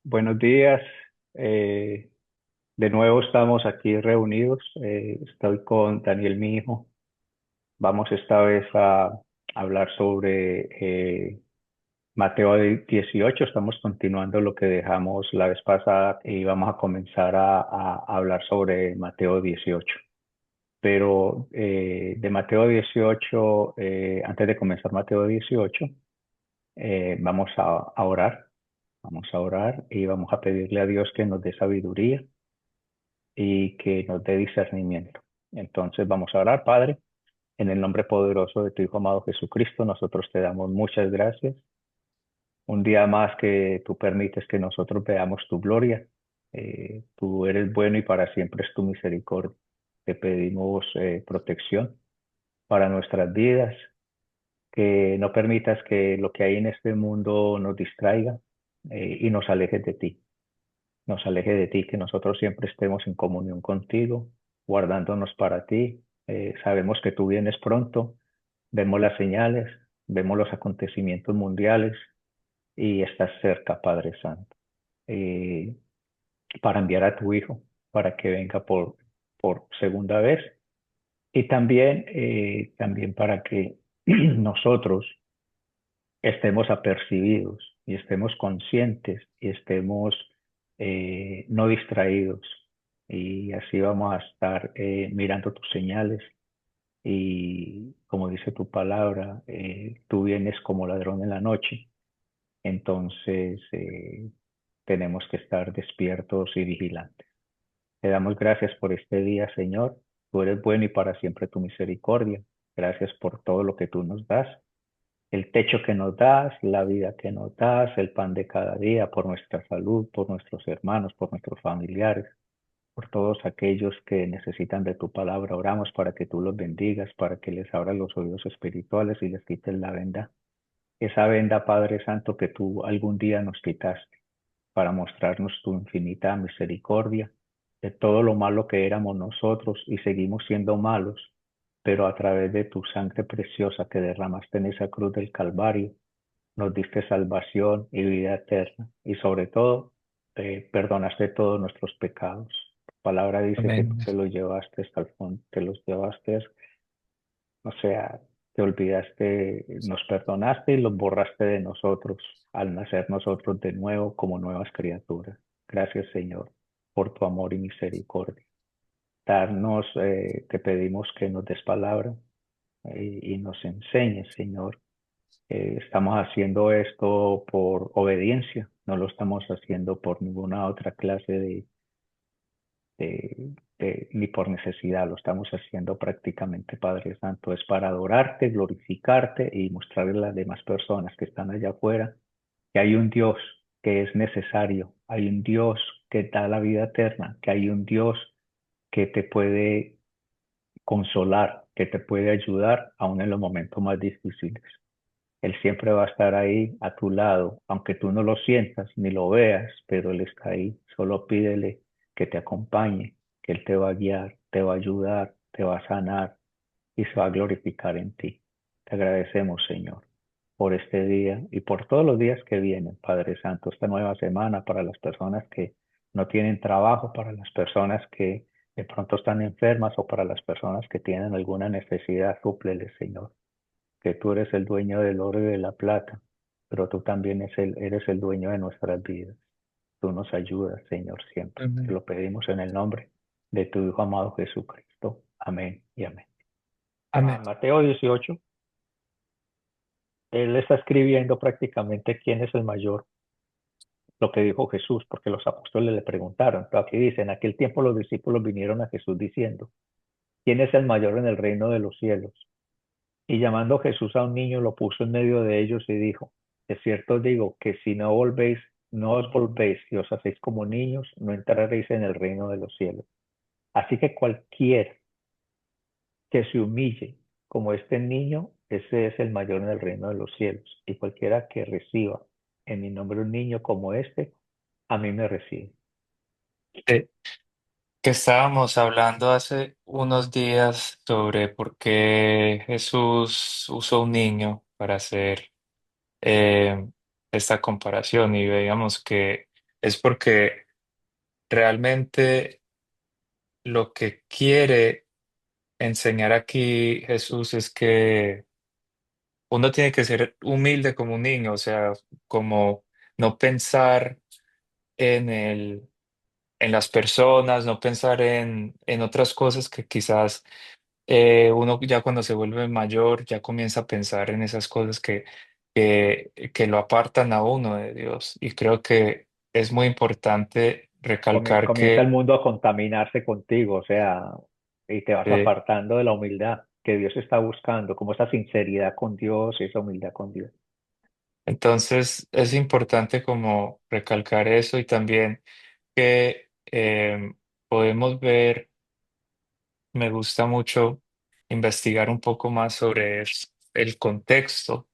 Buenos días. Eh, de nuevo estamos aquí reunidos. Estoy con Daniel, mi hijo. Vamos esta vez a hablar sobre Mateo 18. Estamos continuando lo que dejamos la vez pasada y vamos a comenzar a hablar sobre Mateo 18. Pero de Mateo 18, antes de comenzar Mateo 18, vamos a orar. Vamos a orar y vamos a pedirle a Dios que nos dé sabiduría y que nos dé discernimiento. Entonces vamos a orar, Padre, en el nombre poderoso de tu Hijo amado Jesucristo, nosotros te damos muchas gracias. Un día más que tú permites que nosotros veamos tu gloria. Tú eres bueno y para siempre es tu misericordia. Te pedimos protección para nuestras vidas, que no permitas que lo que hay en este mundo nos distraiga y nos aleje de ti. Nos aleje de ti, que nosotros siempre estemos en comunión contigo, guardándonos para ti. Sabemos que tú vienes pronto, vemos las señales, vemos los acontecimientos mundiales y estás cerca, Padre Santo, eh, para enviar a tu Hijo, para que venga por segunda vez y también para que nosotros estemos apercibidos y estemos conscientes y estemos no distraídos. Y así vamos a estar mirando tus señales y como dice tu palabra, tú vienes como ladrón en la noche. Entonces tenemos que estar despiertos y vigilantes. Te damos gracias por este día, Señor. Tú eres bueno y para siempre tu misericordia. Gracias por todo lo que tú nos das, el techo que nos das, la vida que nos das, el pan de cada día, por nuestra salud, por nuestros hermanos, por nuestros familiares, por todos aquellos que necesitan de tu palabra. Oramos para que tú los bendigas, para que les abras los oídos espirituales y les quites la venda. Esa venda, Padre Santo, que tú algún día nos quitaste para mostrarnos tu infinita misericordia de todo lo malo que éramos nosotros y seguimos siendo malos, pero a través de tu sangre preciosa que derramaste en esa cruz del Calvario, nos diste salvación y vida eterna y sobre todo perdonaste todos nuestros pecados. Tu palabra dice que tú Amén. te los llevaste hasta el fondo, te los llevaste, o sea, te olvidaste, nos perdonaste y los borraste de nosotros al nacer nosotros de nuevo como nuevas criaturas. Gracias, Señor, por tu amor y misericordia. Darnos, te pedimos que nos des palabra y nos enseñes, Señor. Estamos haciendo esto por obediencia, no lo estamos haciendo por ninguna otra clase ni por necesidad, lo estamos haciendo prácticamente, Padre Santo, es para adorarte, glorificarte y mostrarle a las demás personas que están allá afuera que hay un Dios que es necesario, hay un Dios que da la vida eterna, que hay un Dios que te puede consolar, que te puede ayudar aún en los momentos más difíciles. Él siempre va a estar ahí a tu lado, aunque tú no lo sientas ni lo veas, pero Él está ahí. Solo pídele que te acompañe, que Él te va a guiar, te va a ayudar, te va a sanar y se va a glorificar en ti. Te agradecemos, Señor, por este día y por todos los días que vienen, Padre Santo, esta nueva semana para las personas que no tienen trabajo, para las personas que de pronto están enfermas o para las personas que tienen alguna necesidad, súpleles, Señor, que tú eres el dueño del oro y de la plata, pero tú también eres el dueño de nuestras vidas. Tú nos ayudas, Señor, siempre. Te Amén. lo pedimos en el nombre de tu Hijo amado Jesucristo. Amén y amén. Amén. En Mateo 18, él está escribiendo prácticamente quién es el mayor, lo que dijo Jesús, porque los apóstoles le preguntaron. Pero aquí dice, en aquel tiempo los discípulos vinieron a Jesús diciendo, ¿quién es el mayor en el reino de los cielos? Y llamando Jesús a un niño, lo puso en medio de ellos y dijo, de cierto os digo que si no volvéis, no os volvéis y os hacéis como niños, no entraréis en el reino de los cielos. Así que cualquier que se humille como este niño, ese es el mayor en el reino de los cielos. Y cualquiera que reciba en mi nombre un niño como este, a mí me recibe. Eh, que estábamos hablando hace unos días sobre por qué Jesús usó un niño para hacer eh, esta comparación y veíamos que es porque realmente lo que quiere enseñar aquí Jesús es que uno tiene que ser humilde como un niño, o sea, como no pensar en en las personas, no pensar en otras cosas que quizás uno ya cuando se vuelve mayor ya comienza a pensar en esas cosas que lo apartan a uno de Dios. Y creo que es muy importante recalcar Comienza el que mundo a contaminarse contigo, o sea, y te vas eh, apartando de la humildad que Dios está buscando, como esa sinceridad con Dios y esa humildad con Dios. entonces es importante como recalcar eso y también que podemos ver, me gusta mucho investigar un poco más sobre el contexto.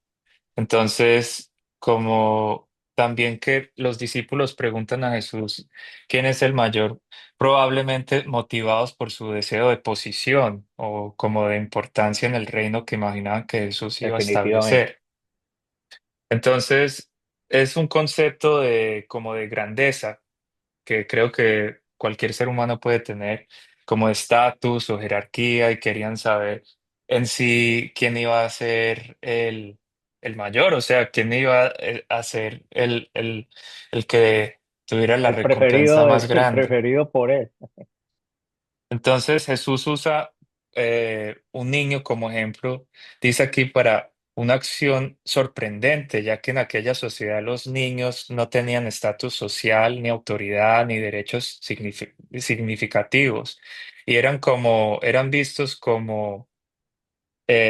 Entonces, como también que los discípulos preguntan a Jesús quién es el mayor, probablemente motivados por su deseo de posición o como de importancia en el reino que imaginaban que Jesús iba a Definitivamente. establecer. Entonces, es un concepto de como de grandeza que creo que cualquier ser humano puede tener como estatus o jerarquía y querían saber en sí quién iba a ser el mayor, o sea, quién iba a ser el que tuviera la recompensa más El grande. preferido por él. Entonces Jesús usa un niño como ejemplo, dice aquí para una acción sorprendente, ya que en aquella sociedad los niños no tenían estatus social, ni autoridad, ni derechos significativos, y eran vistos como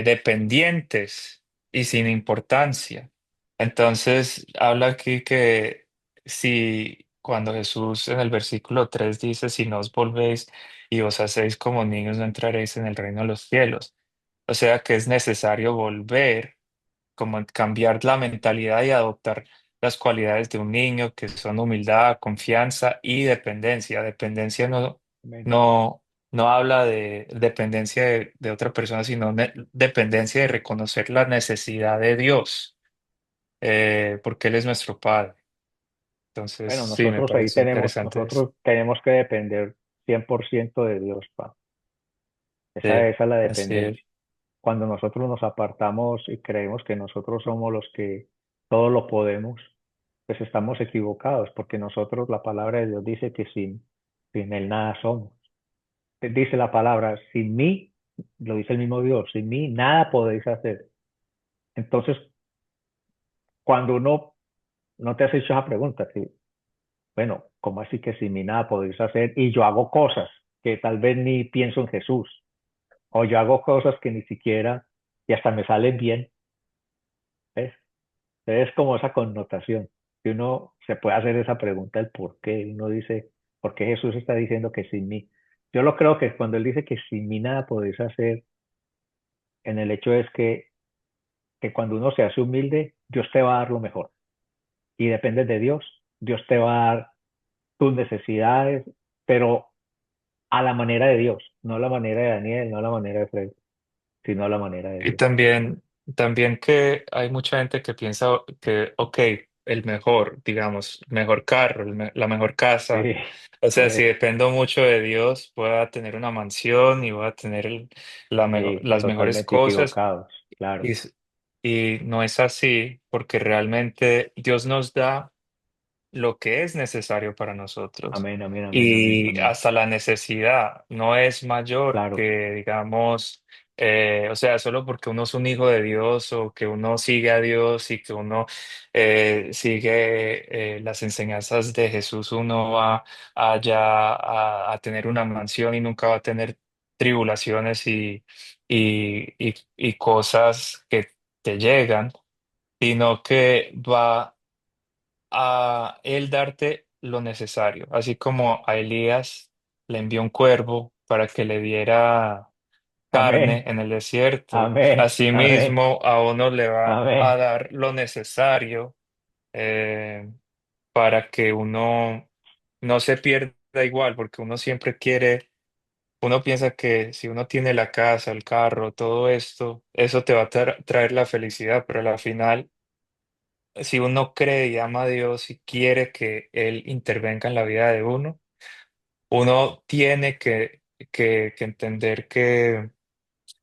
dependientes y sin importancia. Entonces, habla aquí que si cuando Jesús en el versículo 3 dice, si no os volvéis y os hacéis como niños, no entraréis en el reino de los cielos. O sea que es necesario volver, como cambiar la mentalidad y adoptar las cualidades de un niño, que son humildad, confianza y dependencia. Dependencia Amén. no, no habla de dependencia de otra persona, sino dependencia de reconocer la necesidad de Dios, porque Él es nuestro Padre. Entonces, Bueno, sí, me parece interesante eso. nosotros tenemos que depender 100% de Dios, pa. Sí, Esa es la así es. dependencia. Cuando nosotros nos apartamos y creemos que nosotros somos los que todo lo podemos, pues estamos equivocados, porque nosotros, la palabra de Dios dice que sin Él nada somos. Dice la palabra, sin mí, lo dice el mismo Dios, sin mí nada podéis hacer. Entonces, cuando uno no te has hecho esa pregunta, que, bueno, ¿cómo así que sin mí nada podéis hacer? Y yo hago cosas que tal vez ni pienso en Jesús, o yo hago cosas que ni siquiera, y hasta me salen bien, ¿ves? Es como esa connotación, que uno se puede hacer esa pregunta, el por qué. Uno dice, ¿por qué Jesús está diciendo que sin mí? Yo lo creo que cuando Él dice que sin mí nada podéis hacer, en el hecho es que cuando uno se hace humilde, Dios te va a dar lo mejor. Y dependes de Dios, Dios te va a dar tus necesidades, pero a la manera de Dios, no a la manera de Daniel, no a la manera de Fred, sino a la manera de Y Dios. también que hay mucha gente que piensa que, ok, el mejor, digamos, el mejor carro, la mejor casa. Sí, O sea, si es, dependo mucho de Dios, voy a tener una mansión y voy a tener sí, las mejores totalmente cosas. equivocados, claro. Y, y no es así, porque realmente Dios nos da lo que es necesario para nosotros. Amén, amén, amén, amén, Y amén. hasta la necesidad no es mayor Claro, que, digamos, o sea, solo porque uno es un hijo de Dios o que uno sigue a Dios y que uno sigue las enseñanzas de Jesús, uno va allá a tener una mansión y nunca va a tener tribulaciones y cosas que te llegan, sino que va a él darte lo necesario, así como a Elías le envió un cuervo para que le diera carne amén, en el desierto, amén, amén, asimismo a uno le va a amén. dar lo necesario eh, para que uno no se pierda igual, porque uno siempre quiere, uno piensa que si uno tiene la casa, el carro, todo esto, eso te va a traer la felicidad, pero al final si uno cree y ama a Dios y quiere que Él intervenga en la vida de uno, uno tiene que entender que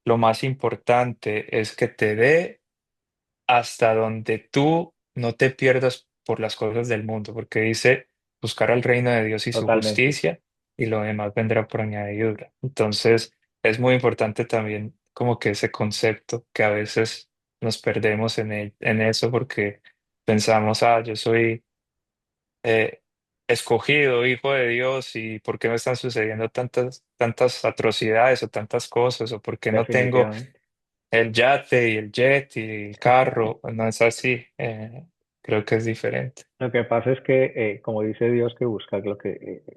lo más importante es que te dé hasta donde tú no te pierdas por las cosas del mundo, porque dice buscar al reino de Dios y su Totalmente. justicia y lo demás vendrá por añadidura. Entonces, es muy importante también como que ese concepto que a veces nos perdemos en eso porque pensamos, yo soy eh, escogido, hijo de Dios, y por qué me están sucediendo tantas atrocidades o tantas cosas, o por qué no tengo Definitivamente. el yate y el jet y el carro. No es así. Creo que es diferente. Lo que pasa es que, como dice Dios, que buscar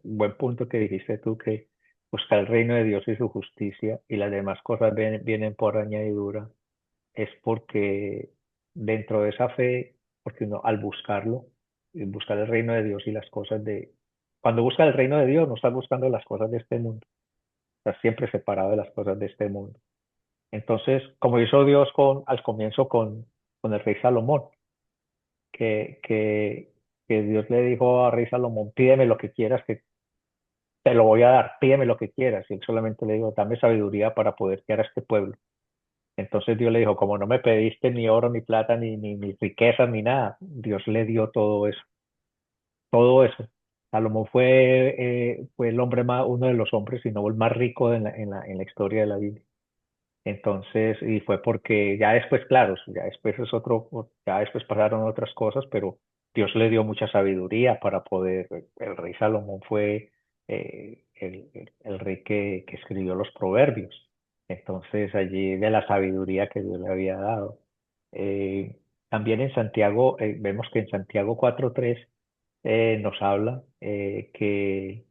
buen punto que dijiste tú, que buscar el reino de Dios y su justicia y las demás cosas vienen por añadidura, es porque dentro de esa fe, porque uno al buscarlo, y buscar el reino de Dios y las cosas cuando busca el reino de Dios, no está buscando las cosas de este mundo, está siempre separado de las cosas de este mundo. Entonces, como hizo Dios al comienzo con el rey Salomón, que, que, que Dios le dijo a rey Salomón, pídeme lo que quieras, que te lo voy a dar, pídeme lo que quieras. Y él solamente le dijo, dame sabiduría para poder guiar a este pueblo. Entonces Dios le dijo, como no me pediste ni oro, ni plata, ni riquezas, ni nada, Dios le dio todo eso, todo eso. Salomón fue el hombre más, uno de los hombres, si no el más rico en la historia de la Biblia. Entonces, y fue porque ya después, claro, ya después ya después pasaron otras cosas, pero Dios le dio mucha sabiduría para poder, el rey Salomón fue el rey que escribió los proverbios. Entonces, allí de la sabiduría que Dios le había dado. Eh, También en Santiago, vemos que en Santiago 4:3 nos habla que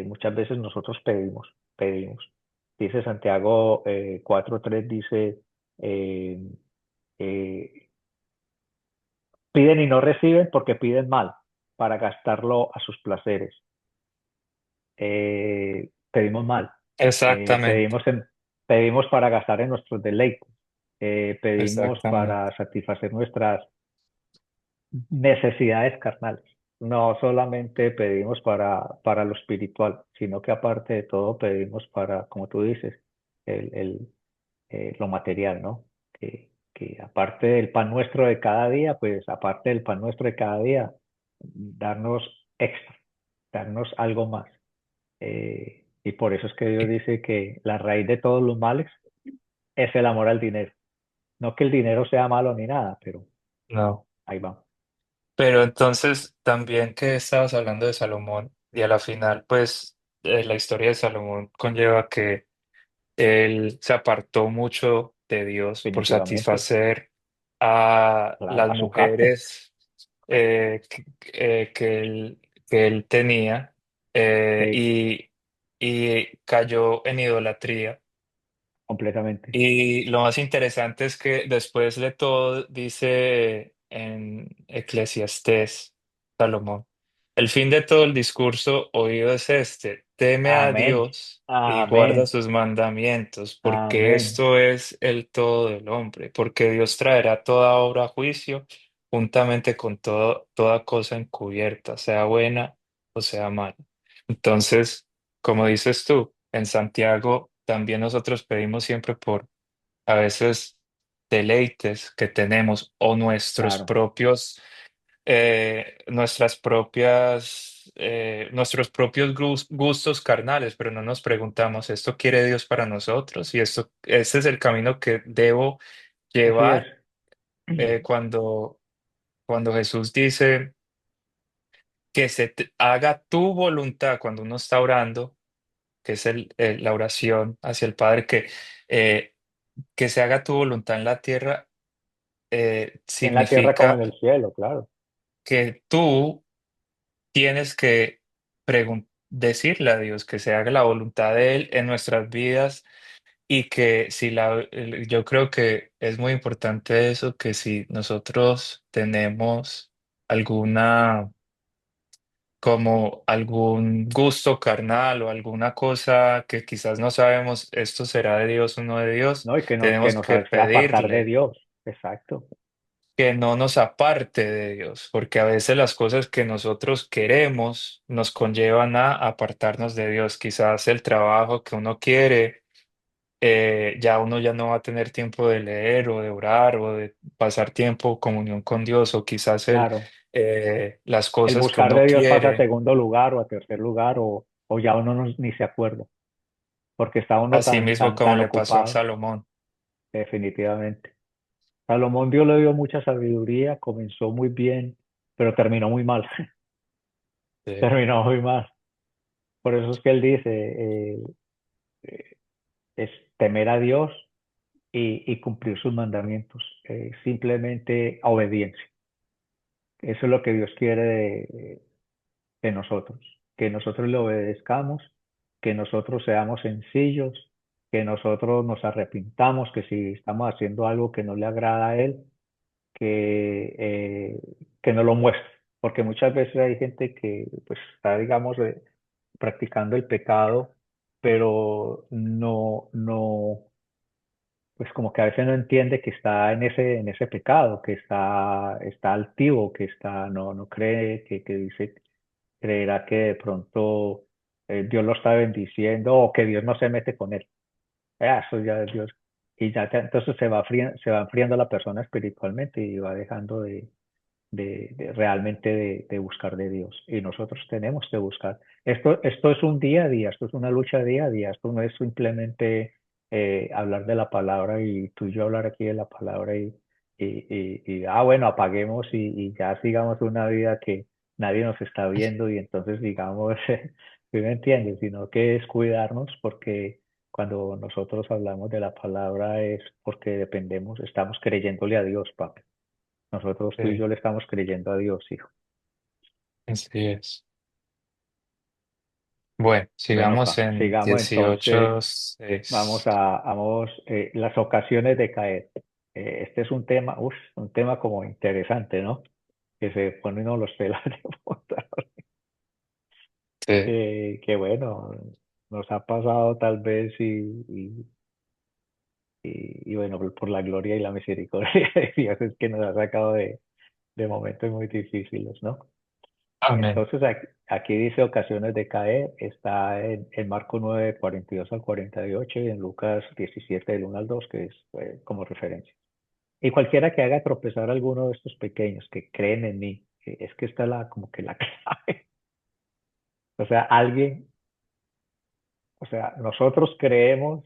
muchas veces nosotros pedimos. Dice Santiago 4:3, dice, eh, eh, piden y no reciben porque piden mal para gastarlo a sus placeres. Pedimos mal, eh, Exactamente, pedimos, en- pedimos para gastar en nuestros deleites, pedimos exactamente. para satisfacer nuestras necesidades carnales. No solamente pedimos para lo espiritual, sino que aparte de todo pedimos para, como tú dices, lo material, ¿no? Que aparte del pan nuestro de cada día, pues aparte del pan nuestro de cada día, darnos extra, darnos algo más. Y por eso es que Dios Y- dice que la raíz de todos los males es el amor al dinero. No que el dinero sea malo ni nada, pero No. ahí va. Pero entonces también que estabas hablando de Salomón y a la final, pues la historia de Salomón conlleva que él se apartó mucho de Dios por Definitivamente. satisfacer a Claro, las a su carne, mujeres que él tenía sí, y cayó en idolatría. completamente. Y lo más interesante es que después de todo dice en Eclesiastés, Salomón, el fin de todo el discurso oído es este, teme a Amén, Dios y guarda amén, sus mandamientos, porque amén. esto es el todo del hombre, porque Dios traerá toda obra a juicio juntamente con toda cosa encubierta, sea buena o sea mala. Entonces, como dices tú, en Santiago también nosotros pedimos siempre por a veces deleites que tenemos o Claro. nuestros propios gustos carnales, pero no nos preguntamos, ¿esto quiere Dios para nosotros? Y este es el camino que debo Así es. llevar cuando Jesús dice que haga tu voluntad cuando uno está orando, que es la oración hacia el Padre, eh, que se haga tu voluntad en la tierra En la tierra como significa en el cielo, claro. que tú tienes que decirle a Dios que se haga la voluntad de Él en nuestras vidas y que yo creo que es muy importante eso, que si nosotros tenemos alguna, como algún gusto carnal o alguna cosa que quizás no sabemos, esto será de Dios o no de Dios, ¿No? Y que tenemos nos que hace apartar de pedirle. Dios. Exacto. que no nos aparte de Dios, porque a veces las cosas que nosotros queremos nos conllevan a apartarnos de Dios. Quizás el trabajo que uno quiere, ya uno ya no va a tener tiempo de leer o de orar o de pasar tiempo en comunión con Dios, o quizás Claro, las el cosas que buscar uno de Dios pasa a quiere, segundo lugar o a tercer lugar o ya uno ni se acuerda, porque está uno así tan, mismo tan, como tan le pasó a ocupado, Salomón. definitivamente. Salomón Dios le dio mucha sabiduría, comenzó muy bien, pero terminó muy mal, Sí, terminó muy mal. Por eso es que él dice, eh, es temer a Dios y cumplir sus mandamientos, simplemente obediencia. Eso es lo que Dios quiere de nosotros, que nosotros le obedezcamos, que nosotros seamos sencillos, que nosotros nos arrepintamos, que si estamos haciendo algo que no le agrada a Él, que no lo muestre, porque muchas veces hay gente que pues está, digamos, practicando el pecado, pero pues como que a veces no entiende que está en ese pecado, que está altivo, que no cree, que dice, creerá que de pronto Dios lo está bendiciendo o que Dios no se mete con él. Eso ya es Dios. Y ya entonces se va enfriando la persona espiritualmente y va dejando de realmente de buscar de Dios. Y nosotros tenemos que buscar. Esto es un día a día, esto es una lucha día a día, esto no es simplemente hablar de la palabra y tú y yo hablar aquí de la palabra bueno, apaguemos y ya sigamos una vida que nadie nos está viendo y entonces digamos, ¿sí me entiendes? Sino que es cuidarnos porque cuando nosotros hablamos de la palabra es porque dependemos, estamos creyéndole a Dios, papi. Nosotros, tú y sí, yo le estamos creyendo a Dios, hijo. así es. Bueno, Bueno, sigamos en sigamos entonces, 18:6. las ocasiones de caer. Este es un tema como interesante, ¿no? Que se pone uno los pelos de punta. Sí. Que bueno, nos ha pasado tal vez y bueno, por la gloria y la misericordia de Dios es que nos ha sacado de momentos muy difíciles, ¿no? Amén. Entonces aquí dice ocasiones de caer, está en Marcos 9 42 al 48 y en Lucas 17 del 1 al 2 que es como referencia. Y cualquiera que haga tropezar a alguno de estos pequeños que creen en mí, es que está como que la clave. O sea, o sea, nosotros creemos,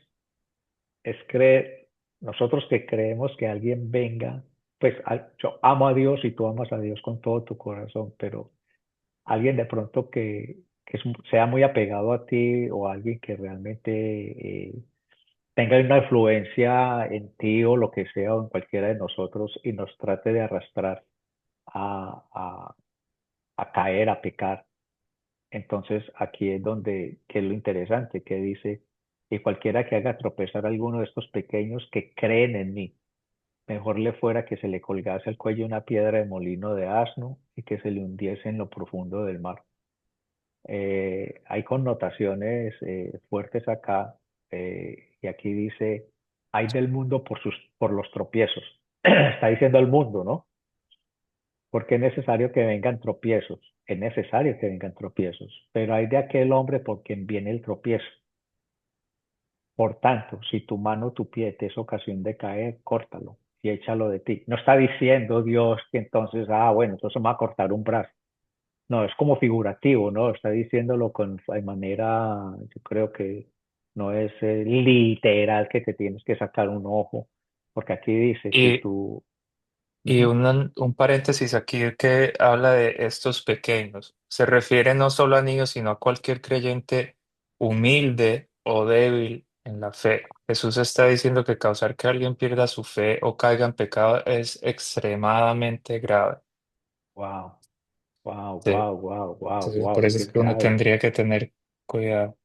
es creer, nosotros que creemos que alguien venga, pues yo amo a Dios y tú amas a Dios con todo tu corazón, pero alguien de pronto sea muy apegado a ti o alguien que realmente tenga una influencia en ti o lo que sea o en cualquiera de nosotros y nos trate de arrastrar a, a, a caer, a pecar. Entonces aquí es donde, que es lo interesante, que dice, y cualquiera que haga tropezar a alguno de estos pequeños que creen en mí, mejor le fuera que se le colgase al cuello una piedra de molino de asno y que se le hundiese en lo profundo del mar. Hay connotaciones fuertes acá, y aquí dice, hay del mundo por los tropiezos. Está diciendo el mundo, ¿no? Porque es necesario que vengan tropiezos, es necesario que vengan tropiezos, pero hay de aquel hombre por quien viene el tropiezo. Por tanto, si tu mano o tu pie te es ocasión de caer, córtalo y échalo de ti. No está diciendo Dios que entonces, bueno, entonces me va a cortar un brazo. No, es como figurativo, ¿no? Está diciéndolo de manera, yo creo que no es literal que te tienes que sacar un ojo, porque aquí dice, si Y, tú, y ujú, un paréntesis aquí que habla de estos pequeños. Se refiere no solo a niños, sino a cualquier creyente humilde o débil en la fe. Jesús está diciendo que causar que alguien pierda su fe o caiga en pecado es extremadamente grave. wow, wow, Sí. wow, wow, wow, Entonces, wow, por es eso que es es que uno grave, tendría que tener cuidado.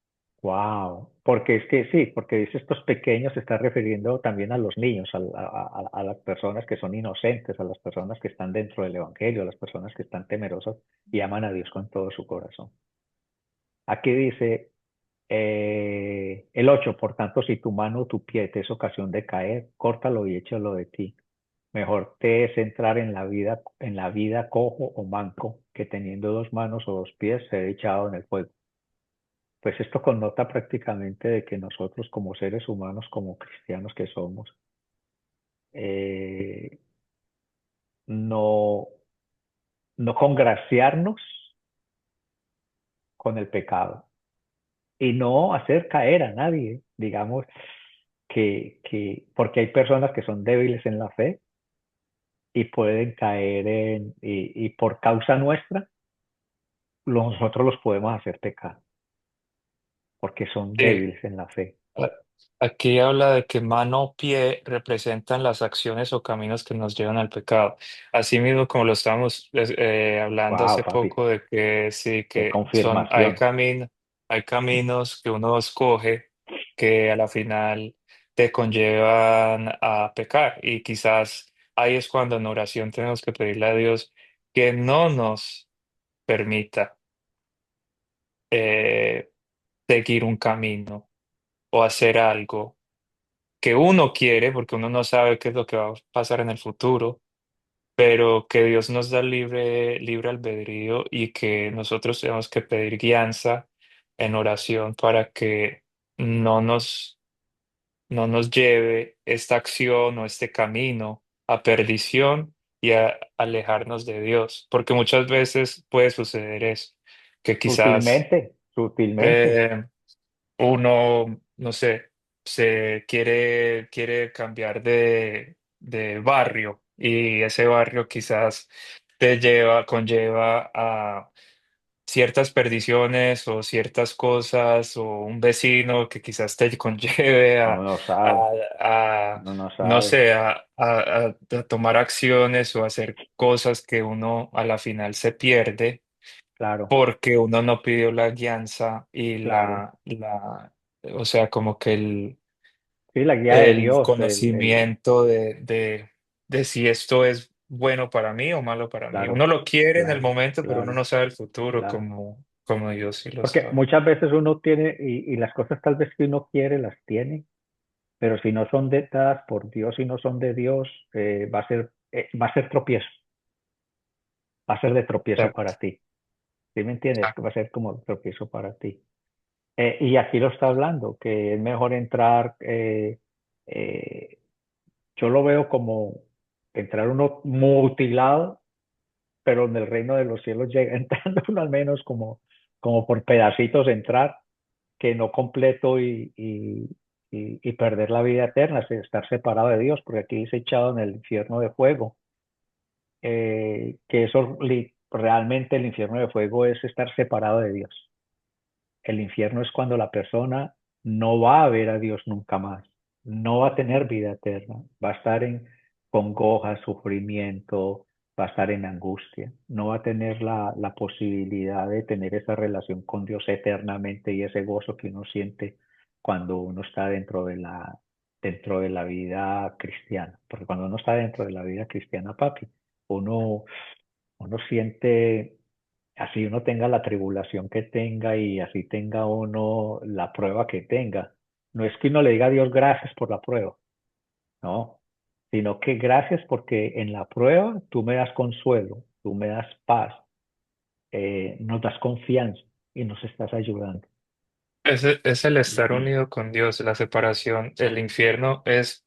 wow, porque es que sí, porque dice estos pequeños se está refiriendo también a los niños, a las personas que son inocentes, a las personas que están dentro del Evangelio, a las personas que están temerosas y aman a Dios con todo su corazón. Aquí dice, el 8 por tanto, si tu mano o tu pie te es ocasión de caer, córtalo y échalo de ti. Mejor te es entrar en la vida cojo o manco que teniendo dos manos o dos pies ser echado en el fuego. Pues esto connota prácticamente de que nosotros como seres humanos, como cristianos que somos, eh, no, no congraciarnos con el pecado y no hacer caer a nadie, digamos, porque hay personas que son débiles en la fe y pueden caer y por causa nuestra, nosotros los podemos hacer pecar, porque son Sí. débiles en la fe. A- Aquí habla de que mano o pie representan las acciones o caminos que nos llevan al pecado. Asimismo, como lo estábamos hablando Wow, hace papi, poco, de que sí, qué que son, confirmación. hay caminos que uno escoge que a la final te conllevan a pecar. Y quizás ahí es cuando en oración tenemos que pedirle a Dios que no nos permita eh, seguir un camino o hacer algo que uno quiere, porque uno no sabe qué es lo que va a pasar en el futuro, pero que Dios nos da libre albedrío y que nosotros tenemos que pedir guianza en oración para que no nos, no nos lleve esta acción o este camino a perdición y a alejarnos de Dios, porque muchas veces puede suceder eso, que quizás Sutilmente, sutilmente. eh, uno, no sé, quiere cambiar de barrio y ese barrio quizás conlleva a ciertas perdiciones o ciertas cosas o un vecino que quizás te conlleve Uno no a, sabe, a, uno no no sabe. sé, a tomar acciones o hacer cosas que uno a la final se pierde Claro, porque uno no pidió la guianza y claro. o sea, como que Sí, la guía de el Dios, conocimiento de si esto es bueno para mí o malo para mí. claro, Uno lo quiere en el claro, momento, pero uno claro, no sabe el futuro claro. como Dios sí lo Porque sabe. muchas veces uno tiene, y las cosas tal vez que uno quiere, las tiene, pero si no son dadas por Dios y no son de Dios, va a ser tropiezo, va a ser de tropiezo Exacto. para ti. ¿Sí me entiendes? Ah, Que va a ser como tropiezo para ti. Y aquí lo está hablando, que es mejor entrar, eh, yo lo veo como entrar uno mutilado, pero en el reino de los cielos llega entrando uno al menos como por pedacitos entrar, que no completo y perder la vida eterna, estar separado de Dios, porque aquí dice echado en el infierno de fuego, que eso realmente el infierno de fuego es estar separado de Dios. El infierno es cuando la persona no va a ver a Dios nunca más, no va a tener vida eterna, va a estar en congoja, sufrimiento, va a estar en angustia, no va a tener la posibilidad de tener esa relación con Dios eternamente y ese gozo que uno siente cuando uno está dentro de la vida cristiana. Porque cuando uno está dentro de la vida cristiana, papi, uno, uno siente así uno tenga la tribulación que tenga y así tenga uno la prueba que tenga. No es que uno le diga a Dios gracias por la prueba, no, sino que gracias porque en la prueba tú me das consuelo, tú me das paz, nos das confianza y nos estás ayudando. es el estar unido con Dios, la separación. El infierno es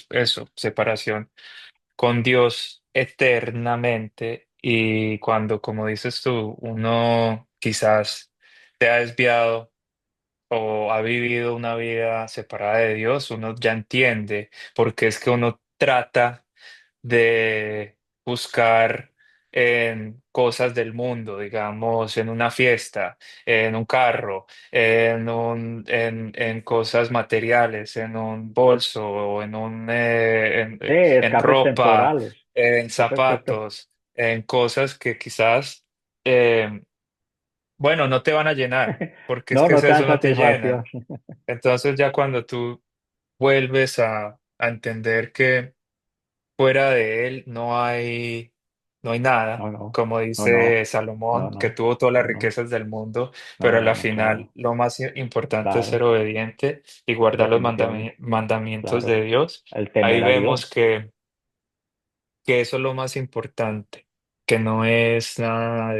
eso, separación con Dios eternamente y cuando, como dices tú, uno quizás te ha desviado o ha vivido una vida separada de Dios, uno ya entiende porque es que uno trata de buscar en cosas del mundo, digamos, en una fiesta, en un carro, en cosas materiales, en un bolso, o Sí, en escapes ropa, temporales, en cosas que zapatos, en cosas que quizás, eh, bueno, no te van a llenar, porque es no, que no te eso dan no te satisfacción. llena. Entonces ya cuando tú vuelves a entender que fuera de él no hay No, nada, no, como no, no, dice no, Salomón, que no, tuvo todas las no, no, riquezas del mundo, pero a no, la no, final claro, lo más importante es ser claro, obediente y guardar los definitivamente, mandamientos de claro. Dios. El Ahí temer a Dios. vemos que que eso es lo más importante, que no es nada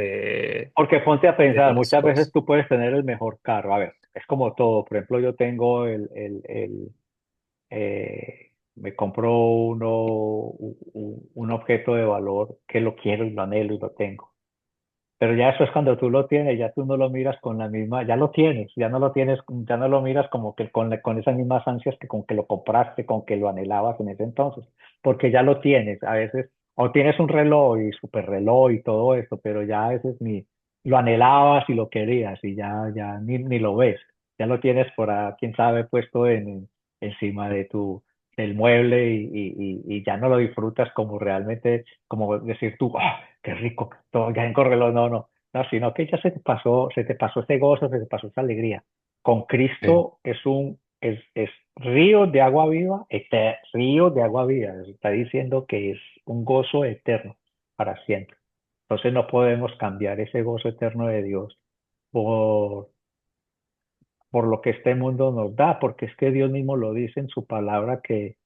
Porque ponte a de pensar, las muchas veces cosas. tú puedes tener el mejor carro. A ver, es como todo. Por ejemplo, yo tengo me compro un objeto de valor que lo quiero y lo anhelo y lo tengo. Pero ya eso es cuando tú lo tienes, ya tú no lo miras con la misma, ya lo tienes, ya no lo tienes, ya no lo miras como que con esas mismas ansias que con que lo compraste, con que lo anhelabas en ese entonces, porque ya lo tienes, a veces, o tienes un reloj y super reloj y todo esto, pero ya a veces ni lo anhelabas y lo querías y ya ni lo ves, ya lo tienes por quién sabe, puesto encima del mueble y ya no lo disfrutas como realmente, como decir tú, "Ah, qué rico, todo ya en reloj", no, sino que ya se te pasó ese gozo, se te pasó esa alegría. Con Sí, Cristo es río de agua viva, río de agua viva, está diciendo que es un gozo eterno para siempre. Entonces no podemos cambiar ese gozo eterno de Dios por, por lo que este mundo nos da, porque es que Dios mismo lo dice en su palabra que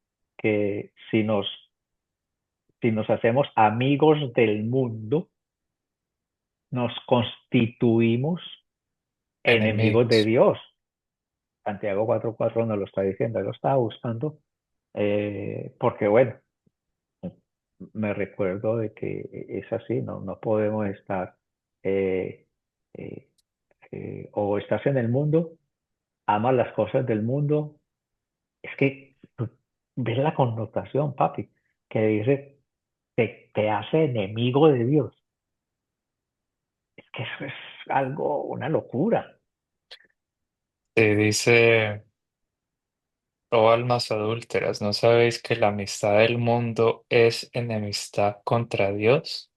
si nos hacemos amigos del mundo, nos constituimos enemigos de enemigos. Dios. Santiago 4:4 nos lo está diciendo, él lo estaba buscando, porque bueno, me recuerdo de que es así, no podemos estar, eh, eh, o estás en el mundo, amas las cosas del mundo, es que ves la connotación, papi, que dice, te hace enemigo de Dios. Es que eso es algo, una locura. Se dice, oh almas adúlteras, ¿no sabéis que la amistad del mundo es enemistad contra Dios?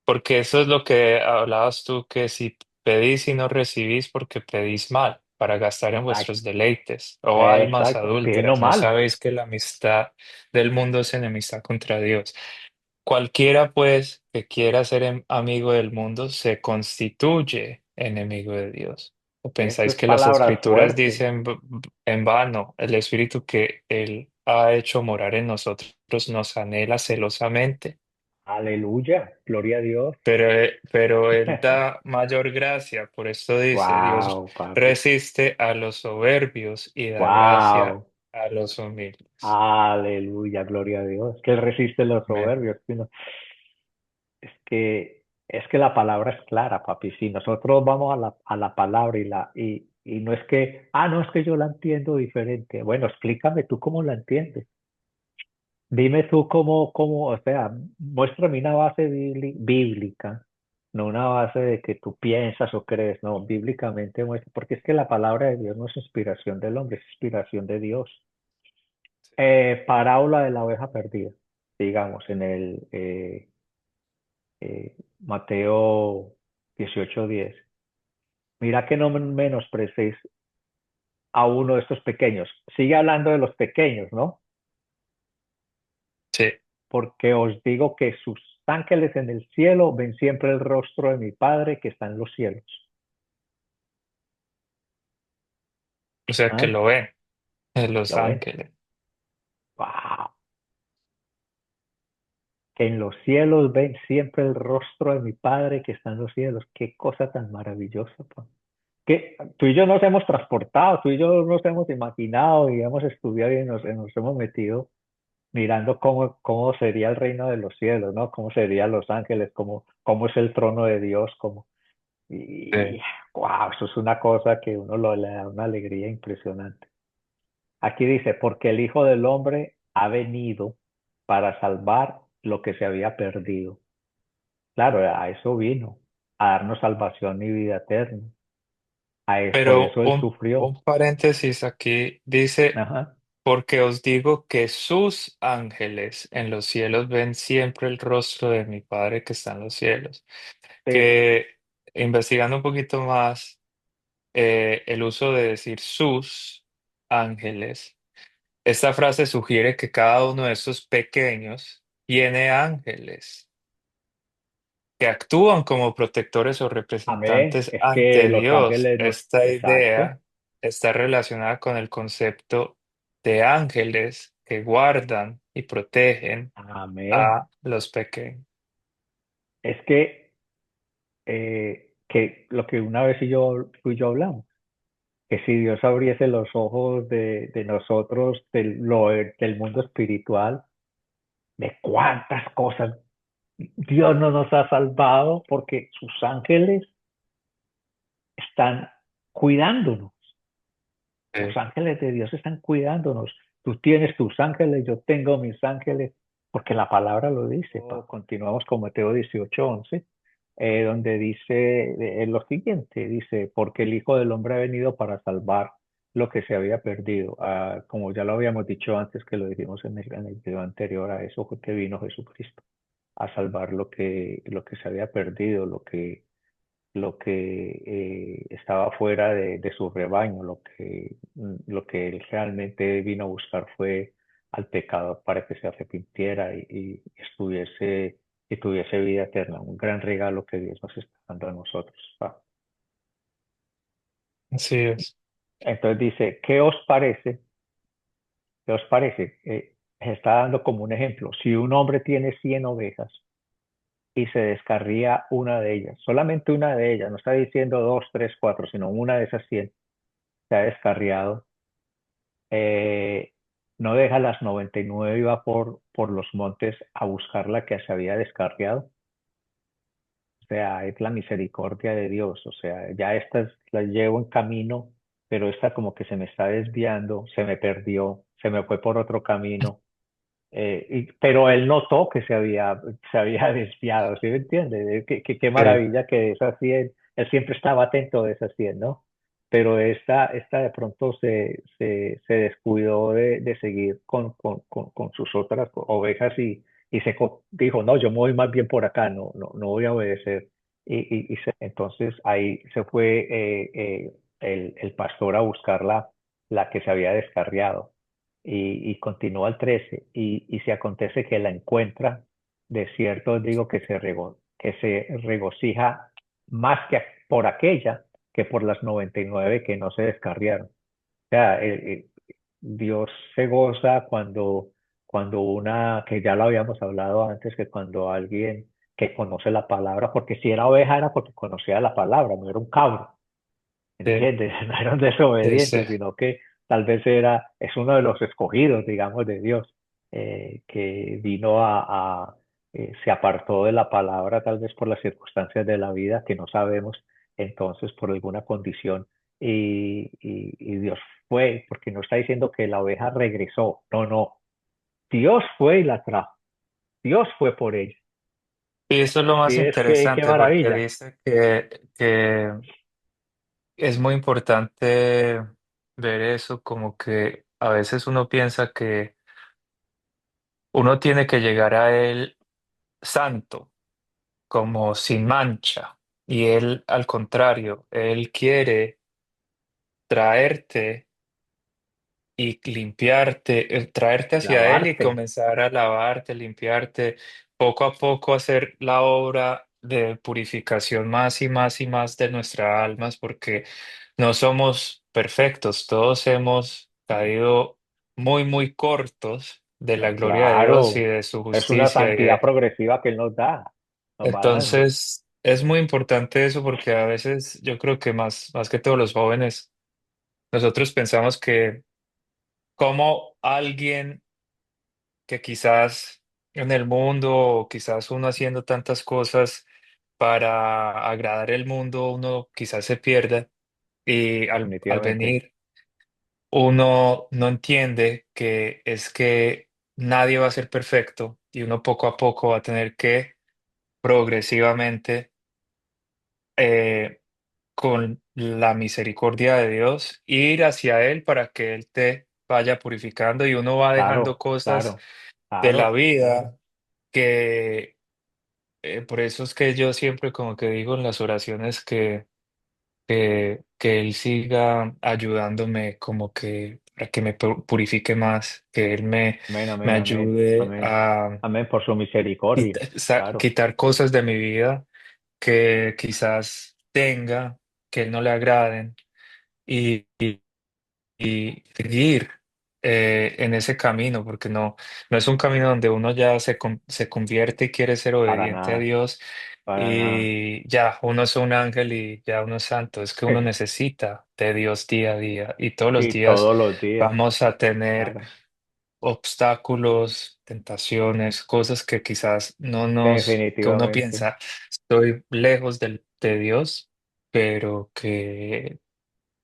Porque eso es lo que hablabas tú, que si pedís y no recibís porque pedís mal, para gastar en vuestros deleites. Oh almas Exacto, pidiendo adúlteras, ¿no mal. sabéis que la amistad del mundo es enemistad contra Dios? Cualquiera, pues, que quiera ser amigo del mundo se constituye enemigo de Dios. ¿O Eso pensáis es que las palabras escrituras fuertes. dicen en vano, el Espíritu que Él ha hecho morar en nosotros nos anhela celosamente? Aleluya, gloria a Dios. Pero Él da mayor gracia, por esto dice, Dios Wow, papi. resiste a los soberbios y da gracia Wow. a los humildes. Aleluya, gloria a Dios. Que Él resiste los Amén. soberbios. Es que la palabra es clara, papi. Si nosotros vamos a la palabra y no es que, no, es que yo la entiendo diferente. Bueno, explícame tú cómo la entiendes. Dime tú o sea, muéstrame una base bíblica, no una base de que tú piensas o crees, no, bíblicamente muestra, porque es que la palabra de Dios no es inspiración del hombre, es inspiración de Dios. Parábola de la oveja perdida, digamos, en el Mateo 18:10. Mira que no menosprecéis a uno de estos pequeños. Sigue hablando de los pequeños, ¿no? Sí, Porque os digo que sus ángeles en el cielo ven siempre el rostro de mi Padre que está en los cielos. o sea que ¿Ah? lo ven en Los ¿Lo ven? Ángeles. ¡Wow! Que en los cielos ven siempre el rostro de mi Padre que está en los cielos. Qué cosa tan maravillosa, pa. Que tú y yo nos hemos transportado, tú y yo nos hemos imaginado y hemos estudiado y nos hemos metido mirando cómo sería el reino de los cielos, ¿no? Cómo serían los ángeles, cómo es el trono de Dios, y Sí. wow, eso es una cosa que uno le da una alegría impresionante. Aquí dice, porque el Hijo del Hombre ha venido para salvar lo que se había perdido. Claro, a eso vino, a darnos salvación y vida eterna. Por Pero eso Él sufrió. un paréntesis aquí dice, Ajá. porque os digo que sus ángeles en los cielos ven siempre el rostro de mi Padre que está en los cielos. Eh, Que investigando un poquito más, el uso de decir sus ángeles, esta frase sugiere que cada uno de estos pequeños tiene ángeles que actúan como protectores o amén. representantes Es que ante los Dios. ángeles nos... Esta Exacto. idea está relacionada con el concepto de ángeles que guardan y protegen Amén. a los pequeños. Es que lo que una vez tú y yo hablamos, que si Dios abriese los ojos de nosotros, del mundo espiritual, de cuántas cosas Dios no nos ha salvado porque sus ángeles están cuidándonos. Los Eh, ángeles de Dios están cuidándonos. Tú tienes tus ángeles, yo tengo mis ángeles, porque la palabra lo dice. Continuamos con Mateo 18:11, donde dice lo siguiente, dice, porque el Hijo del Hombre ha venido para salvar lo que se había perdido. Ah, como ya lo habíamos dicho antes, que lo dijimos en el video anterior a eso, fue que vino Jesucristo a salvar lo que se había perdido, lo que estaba fuera de su rebaño, lo que él realmente vino a buscar fue al pecado para que se arrepintiera y estuviese y tuviese vida eterna, un gran regalo que Dios nos está dando a nosotros. ¿Va? Así es. Entonces dice, ¿qué os parece? ¿Qué os parece? Está dando como un ejemplo. Si un hombre tiene 100 ovejas y se descarría una de ellas, solamente una de ellas, no está diciendo dos, tres, cuatro, sino una de esas 100 se ha descarriado, eh, no deja las 99 y va por los montes a buscar la que se había descarriado. O sea, es la misericordia de Dios. O sea, ya estas las llevo en camino, pero esta como que se me está desviando, se me perdió, se me fue por otro camino. Pero él notó que se había desviado, ¿sí me entiende? Qué Sí. maravilla que esas 100, él siempre estaba atento de esas 100, ¿no? Pero esta de pronto se descuidó de seguir con sus otras ovejas y dijo, no, yo me voy más bien por acá, no voy a obedecer. Entonces ahí se fue el pastor a buscar la que se había descarriado y continúa el 13, y si acontece que la encuentra, de cierto os digo que se regocija más que por aquella que por las 99 que no se descarriaron. O sea, Dios se goza que ya lo habíamos hablado antes, que cuando alguien que conoce la palabra, porque si era oveja era porque conocía la palabra, no era un cabro. Sí, ¿Entiendes? No eran sí, sí. desobedientes, sino que tal vez es uno de los escogidos, digamos, de Dios, que vino se apartó de la palabra tal vez por las circunstancias de la vida que no sabemos, entonces por alguna condición, y Dios fue, porque no está diciendo que la oveja regresó, no, no, Dios fue y la trajo, Dios fue por ella. Y eso es lo Así más es que, qué interesante porque maravilla. dice que es muy importante ver eso, como que a veces uno piensa que uno tiene que llegar a él santo, como sin mancha, y él al contrario, él quiere traerte y limpiarte, traerte hacia Él y Lavarte, comenzar a lavarte, limpiarte, poco a poco hacer la obra de purificación más y más y más de nuestras almas, porque no somos perfectos, todos hemos caído muy, muy cortos de la gloria de Dios y claro, de su es una justicia. santidad progresiva que Él nos va dando. Entonces, es muy importante eso porque a veces yo creo que más que todos los jóvenes, nosotros pensamos que como alguien que quizás en el mundo, o quizás uno haciendo tantas cosas para agradar el mundo, uno quizás se pierda y al Definitivamente. venir uno no entiende que es que nadie va a ser perfecto y uno poco a poco va a tener que progresivamente eh, con la misericordia de Dios ir hacia Él para que Él te vaya purificando y uno va dejando Claro, cosas claro, de la claro. vida que por eso es que yo siempre como que digo en las oraciones que Él siga ayudándome como que para que me purifique más, que Él Amén, me amén, amén, ayude amén. a Amén por su misericordia. Claro. quitar cosas de mi vida que quizás tenga, que Él no le agraden y seguir. en ese camino, porque no es un camino donde uno ya se convierte y quiere ser para obediente a nada, Dios para nada. y ya uno es un ángel y ya uno es santo. Es que uno necesita de Dios día a día y todos los Y días todos los días, vamos a tener claro, obstáculos, tentaciones, cosas que quizás que uno definitivamente. piensa, estoy lejos de Dios, pero que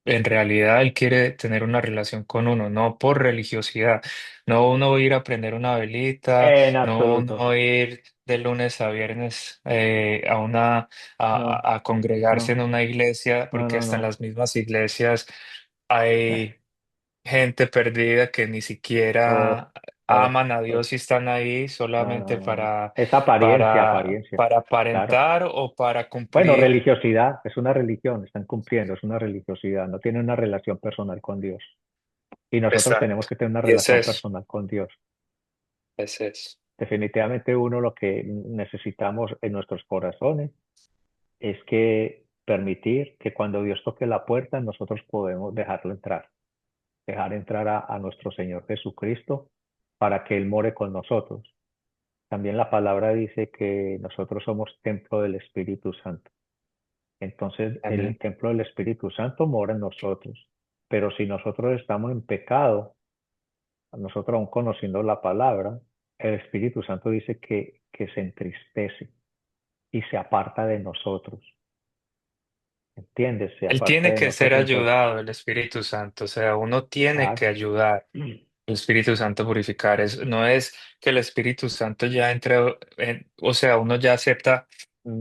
en realidad Él quiere tener una relación con uno, no por religiosidad, no uno ir a prender una velita, En no uno absoluto. ir de lunes a viernes No, a congregarse en no, una iglesia, no, porque no, hasta en no. las mismas iglesias Eh, hay gente perdida que ni Oh, siquiera oh, aman a oh. Dios y están ahí No, no, solamente no, no. Es apariencia, apariencia. para Claro. aparentar o para Bueno, cumplir. religiosidad, es una religión, están cumpliendo, es una religiosidad, no tienen una relación personal con Dios. Y nosotros tenemos Exacto. que tener una Y es relación eso, personal con Dios. es eso. Definitivamente uno lo que necesitamos en nuestros corazones es que permitir que cuando Dios toque la puerta nosotros podemos dejarlo entrar, dejar entrar a nuestro Señor Jesucristo para que Él more con nosotros. También la palabra dice que nosotros somos templo del Espíritu Santo. Entonces el Amén. templo del Espíritu Santo mora en nosotros. Pero si nosotros estamos en pecado, nosotros aún conociendo la palabra, el Espíritu Santo dice que se entristece y se aparta de nosotros. ¿Entiendes? Se Él aparta tiene de que ser nosotros. Entonces, ayudado, el Espíritu Santo, o sea, uno tiene que claro, ayudar al Espíritu Santo a purificar. No es que el Espíritu Santo ya entre, o sea, uno ya acepta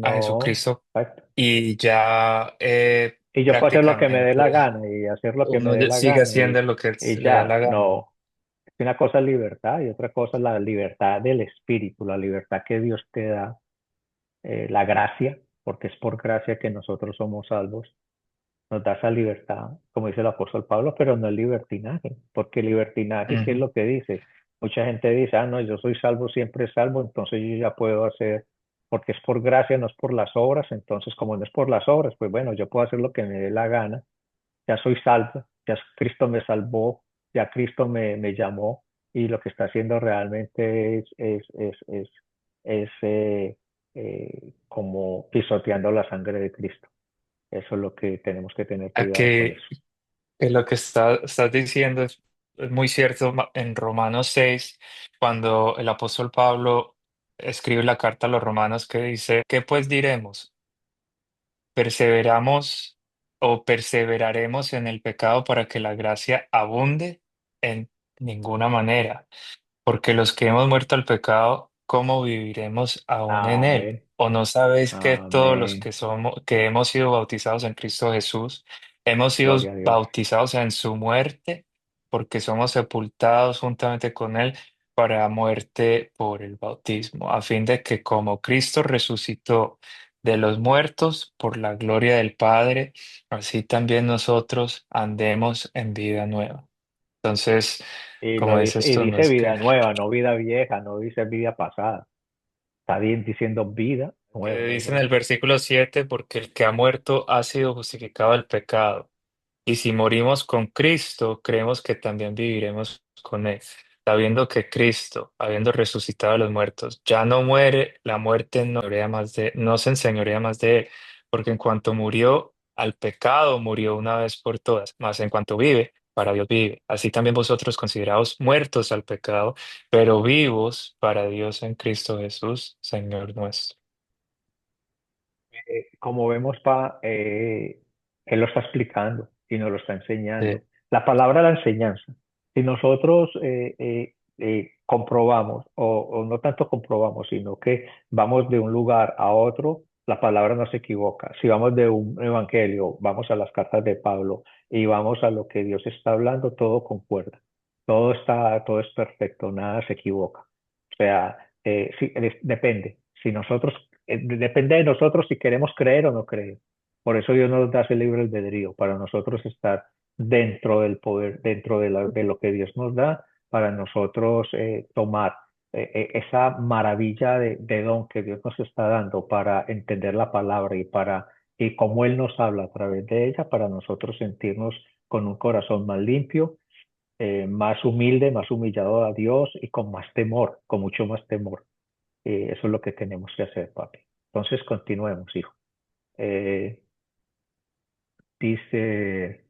a no, Jesucristo exacto. y ya Y yo puedo hacer lo que me dé la prácticamente gana y hacer lo que me uno dé ya la sigue gana haciendo lo que y le da ya, la gana. no. Una cosa es libertad y otra cosa es la libertad del espíritu, la libertad que Dios te da, la gracia, porque es por gracia que nosotros somos salvos. Nos da esa libertad, como dice el apóstol Pablo, pero no es libertinaje, porque libertinaje, ¿qué es Ujú, lo que dice? Mucha gente dice, ah, no, yo soy salvo, siempre salvo, entonces yo ya puedo hacer, porque es por gracia, no es por las obras, entonces como no es por las obras, pues bueno, yo puedo hacer lo que me dé la gana, ya soy salvo, ya Cristo me salvó, ya Cristo me llamó y lo que está haciendo realmente es como pisoteando la sangre de Cristo. Eso es lo que tenemos que tener a cuidado con eso. que lo que estás diciendo es muy cierto en Romanos 6 cuando el apóstol Pablo escribe la carta a los romanos que dice, ¿qué pues diremos? ¿Perseveramos o perseveraremos en el pecado para que la gracia abunde? En ninguna manera. Porque los que hemos muerto al pecado, ¿cómo viviremos aún en él? Amén, ¿O no sabéis que todos los amén, que hemos sido bautizados en Cristo Jesús, hemos sido gloria a Dios. bautizados en su muerte, porque somos sepultados juntamente con él para muerte por el bautismo, a fin de que como Cristo resucitó de los muertos por la gloria del Padre, así también nosotros andemos en vida nueva. Entonces, Y, como lo dice, dices y tú, no dice es vida que nueva, no vida vieja, no dice vida pasada. Está bien diciendo vida que nueva. dice en el versículo 7 porque el que ha muerto ha sido justificado del pecado. Y si morimos con Cristo, creemos que también viviremos con Él, sabiendo que Cristo, habiendo resucitado a los muertos, ya no muere, la muerte no se enseñorea más de Él, porque en cuanto murió al pecado, murió una vez por todas, mas en cuanto vive, para Dios vive. Así también vosotros considerados muertos al pecado, pero vivos para Dios en Cristo Jesús, Señor nuestro. Como vemos, él lo está explicando y nos lo está enseñando. Sí. La palabra la enseñanza. Si nosotros comprobamos, o no tanto comprobamos, sino que vamos de un lugar a otro, la palabra no se equivoca. Si vamos de un evangelio, vamos a las cartas de Pablo y vamos a lo que Dios está hablando, todo concuerda. Todo es perfecto, nada se equivoca. O sea, sí, depende. Si nosotros depende de nosotros si queremos creer o no creer. Por eso Dios nos da ese libre albedrío, para nosotros estar dentro del poder, dentro de lo que Dios nos da, para nosotros tomar esa maravilla de don que Dios nos está dando para entender la palabra y cómo Él nos habla a través de ella, para nosotros sentirnos con un corazón más limpio más humilde, más humillado a Dios y con más temor, con mucho más temor. Eso es lo que tenemos que hacer, papi. Entonces, continuemos, hijo. Eh, dice,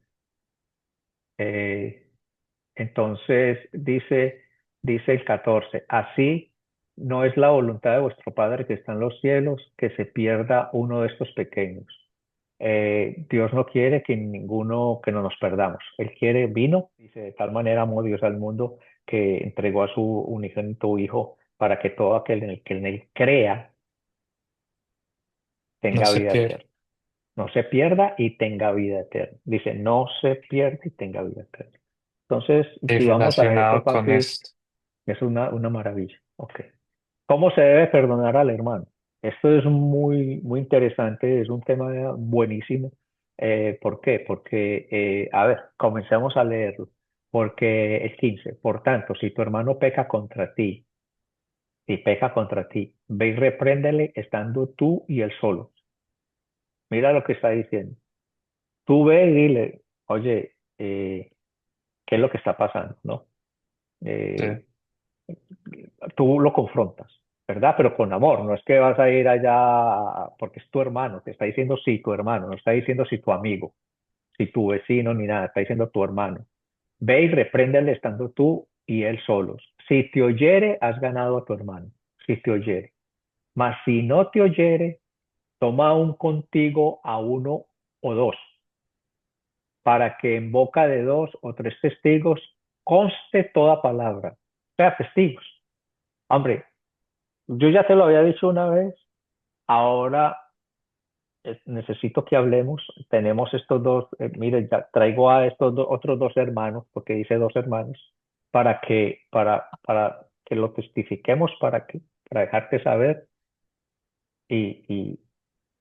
eh, entonces, dice el 14, así no es la voluntad de vuestro Padre que está en los cielos que se pierda uno de estos pequeños. Dios no quiere que ninguno, que no nos perdamos. Él quiere vino, dice, de tal manera amó Dios al mundo que entregó a su unigénito Hijo para que todo aquel que en él crea No tenga se vida pierde. eterna. No se pierda y tenga vida eterna. Dice, no se pierda y tenga vida eterna. Entonces, Y si vamos a eso, relacionado con papi, esto, es una maravilla. Ok. ¿Cómo se debe perdonar al hermano? Esto es muy, muy interesante, es un tema buenísimo. ¿Por qué? Porque, a ver, comencemos a leerlo. Porque el 15, por tanto, si tu hermano peca contra ti, si peca contra ti, ve y repréndele estando tú y él solo. Mira lo que está diciendo. Tú ve y dile, oye, ¿qué es lo que está pasando? ¿No? sí, Eh, tú lo confrontas, ¿verdad? Pero con amor, no es que vas a ir allá porque es tu hermano, te está diciendo sí, tu hermano, no está diciendo si tu amigo, si tu vecino, ni nada, está diciendo tu hermano. Ve y repréndele estando tú y él solos. Si te oyere, has ganado a tu hermano, si te oyere. Mas si no te oyere, toma aún contigo a uno o dos, para que en boca de dos o tres testigos conste toda palabra. O sea, testigos. Hombre, yo ya te lo había dicho una vez, ahora necesito que hablemos. Tenemos estos dos, mire, ya traigo a estos otros dos hermanos, porque dice dos hermanos, para que lo testifiquemos, para dejarte saber y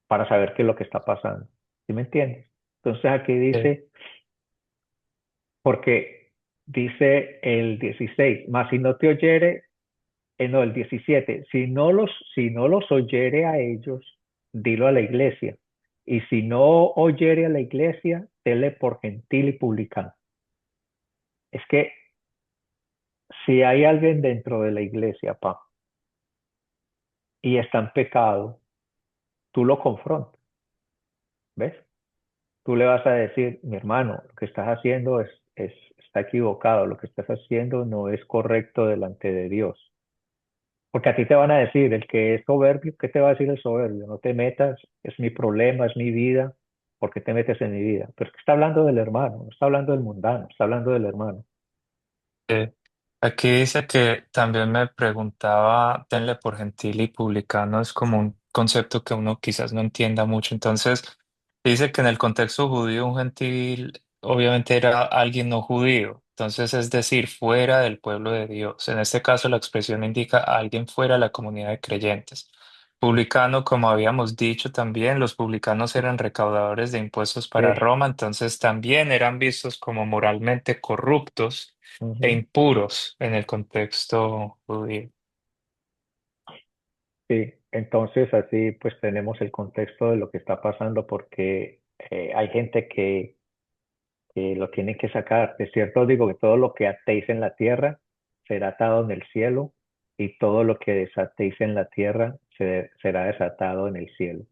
para saber qué es lo que está pasando. ¿Sí me entiendes? Entonces aquí sí. dice, porque dice el 16, más si no te oyere, no, el 17, si no los oyere a ellos, dilo a la iglesia. Y si no oyere a la iglesia, tenle por gentil y publicano. Es que si hay alguien dentro de la iglesia, pa, y está en pecado, tú lo confrontas, ¿ves? Tú le vas a decir, mi hermano, lo que estás haciendo está equivocado, lo que estás haciendo no es correcto delante de Dios. Porque a ti te van a decir, el que es soberbio, ¿qué te va a decir el soberbio? No te metas, es mi problema, es mi vida, ¿por qué te metes en mi vida? Pero es que está hablando del hermano, no está hablando del mundano, está hablando del hermano. Aquí dice que también me preguntaba, tenle por gentil y publicano, es como un concepto que uno quizás no entienda mucho. Entonces, dice que en el contexto judío un gentil obviamente era alguien no judío, entonces es decir, fuera del pueblo de Dios. En este caso, la expresión indica a alguien fuera de la comunidad de creyentes. Publicano, como habíamos dicho también, los publicanos eran recaudadores de impuestos para Eh, Roma, entonces también eran vistos como moralmente corruptos e ujú. impuros en el contexto judío. Sí, entonces así pues tenemos el contexto de lo que está pasando porque hay gente que lo tiene que sacar. De cierto digo que todo lo que atéis en la tierra será atado en el cielo y todo lo que desatéis en la tierra será desatado en el cielo.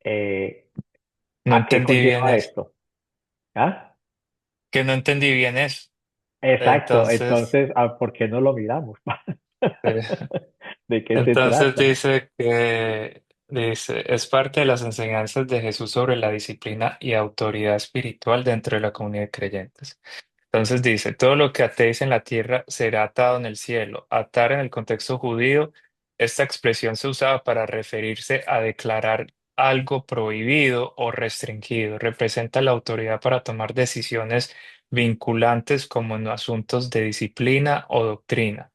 Eh, No ¿A qué entendí bien conlleva eso, esto? ¿Ah? que no entendí bien eso. Exacto, Entonces, entonces, ¿por qué no lo miramos? eh, ¿De qué se entonces trata? dice, es parte de las enseñanzas de Jesús sobre la disciplina y autoridad espiritual dentro de la comunidad de creyentes. Entonces dice, todo lo que atéis en la tierra será atado en el cielo. Atar en el contexto judío, esta expresión se usaba para referirse a declarar algo prohibido o restringido. Representa la autoridad para tomar decisiones vinculantes como en asuntos de disciplina o doctrina.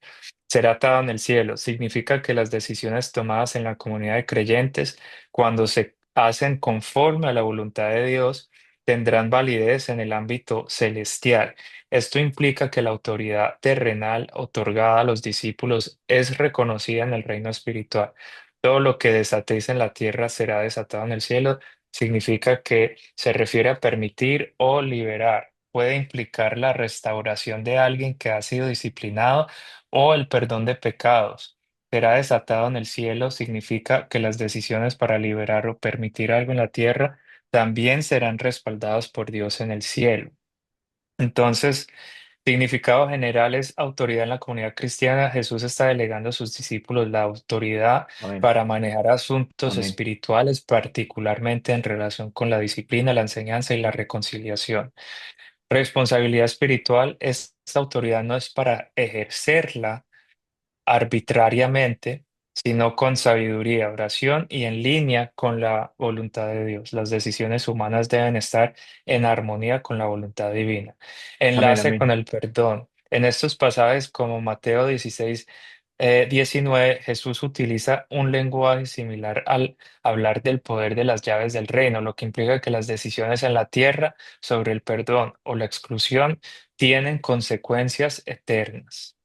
Será atado en el cielo. Significa que las decisiones tomadas en la comunidad de creyentes, cuando se hacen conforme a la voluntad de Dios, tendrán validez en el ámbito celestial. Esto implica que la autoridad terrenal otorgada a los discípulos es reconocida en el reino espiritual. Todo lo que desatéis en la tierra será desatado en el cielo. Significa que se refiere a permitir o liberar puede implicar la restauración de alguien que ha sido disciplinado o el perdón de pecados. Será desatado en el cielo significa que las decisiones para liberar o permitir algo en la tierra también serán respaldadas por Dios en el cielo. Entonces, significado general es autoridad en la comunidad cristiana. Jesús está delegando a sus discípulos la autoridad Amén. para manejar asuntos Amén. espirituales, particularmente en relación con la disciplina, la enseñanza y la reconciliación. Responsabilidad espiritual, esta autoridad no es para ejercerla arbitrariamente, sino con sabiduría, oración y en línea con la voluntad de Dios. Las decisiones humanas deben estar en armonía con la voluntad divina. Amén. Enlace con Amén. el perdón. En estos pasajes, como Mateo 16, 19, Jesús utiliza un lenguaje similar al hablar del poder de las llaves del reino, lo que implica que las decisiones en la tierra sobre el perdón o la exclusión tienen consecuencias eternas.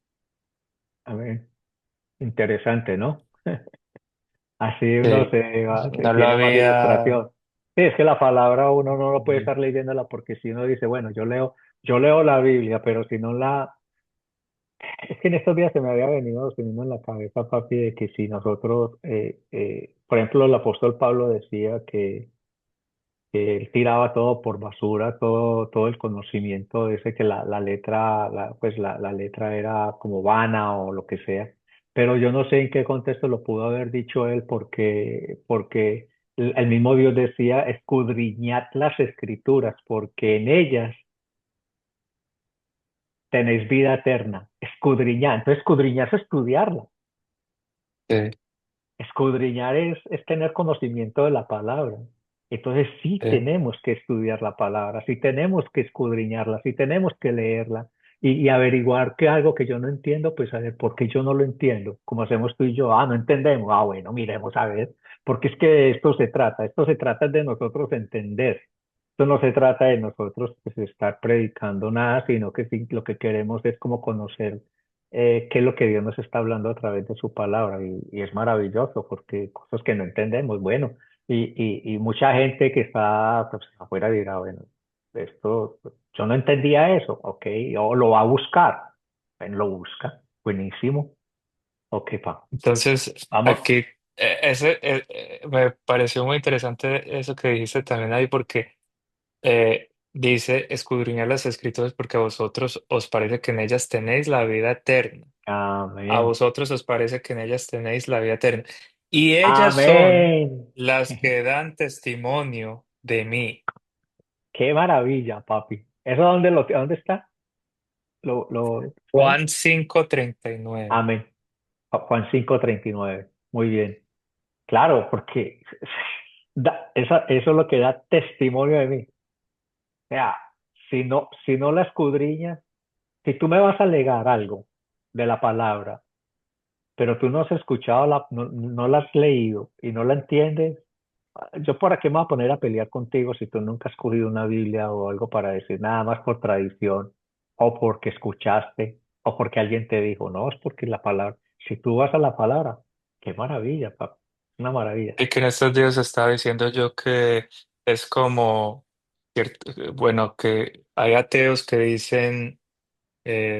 Amén. Interesante, ¿no? Así uno Sí, no lo tiene más había. ilustración. Sí, es que la palabra uno no lo puede Sí, estar leyéndola porque si uno dice, bueno, yo leo la Biblia, pero si no la... Es que en estos días se me vino en la cabeza, papi, de que si nosotros, por ejemplo, el apóstol Pablo decía que él tiraba todo por basura, todo el conocimiento ese que la letra, pues la letra era como vana o lo que sea. Pero yo no sé en qué contexto lo pudo haber dicho él porque el mismo Dios decía, escudriñad las escrituras, porque en ellas tenéis vida eterna. Escudriñad. Entonces, escudriñar es estudiarla. sí, Escudriñar es tener conocimiento de la palabra. Entonces sí sí. tenemos que estudiar la palabra, sí tenemos que escudriñarla, sí tenemos que leerla y averiguar que algo que yo no entiendo, pues a ver, ¿por qué yo no lo entiendo? Como hacemos tú y yo, no entendemos, bueno, miremos a ver, porque es que de esto se trata de nosotros entender. Esto no se trata de nosotros pues, estar predicando nada, sino que sí, lo que queremos es como conocer qué es lo que Dios nos está hablando a través de su palabra y es maravilloso porque cosas que no entendemos, bueno, y mucha gente que está pues, afuera dirá, bueno, esto, yo no entendía eso, ok, o lo va a buscar, bueno, lo busca, buenísimo, ok, Entonces, vamos, aquí me pareció muy interesante eso que dijiste también ahí, porque dice escudriñar las escrituras porque a vosotros os parece que en ellas tenéis la vida eterna. A amén, vosotros os parece que en ellas tenéis la vida eterna. Y ellas son amén, las que dan testimonio de mí. qué maravilla, papi, ¿eso dónde está? ¿Cuál? Juan 5:39. Amén. Juan 5:39. Muy bien. Claro, porque eso es lo que da testimonio de mí. O sea, si no la escudriñas, si tú me vas a alegar algo de la palabra, pero tú no has escuchado, no la has leído y no la entiendes, yo para qué me voy a poner a pelear contigo si tú nunca has cogido una Biblia o algo para decir nada más por tradición o porque escuchaste o porque alguien te dijo, no, es porque la palabra, si tú vas a la palabra, qué maravilla, papá, una maravilla. Y que en estos días estaba diciendo yo que es como, bueno, que hay ateos que dicen,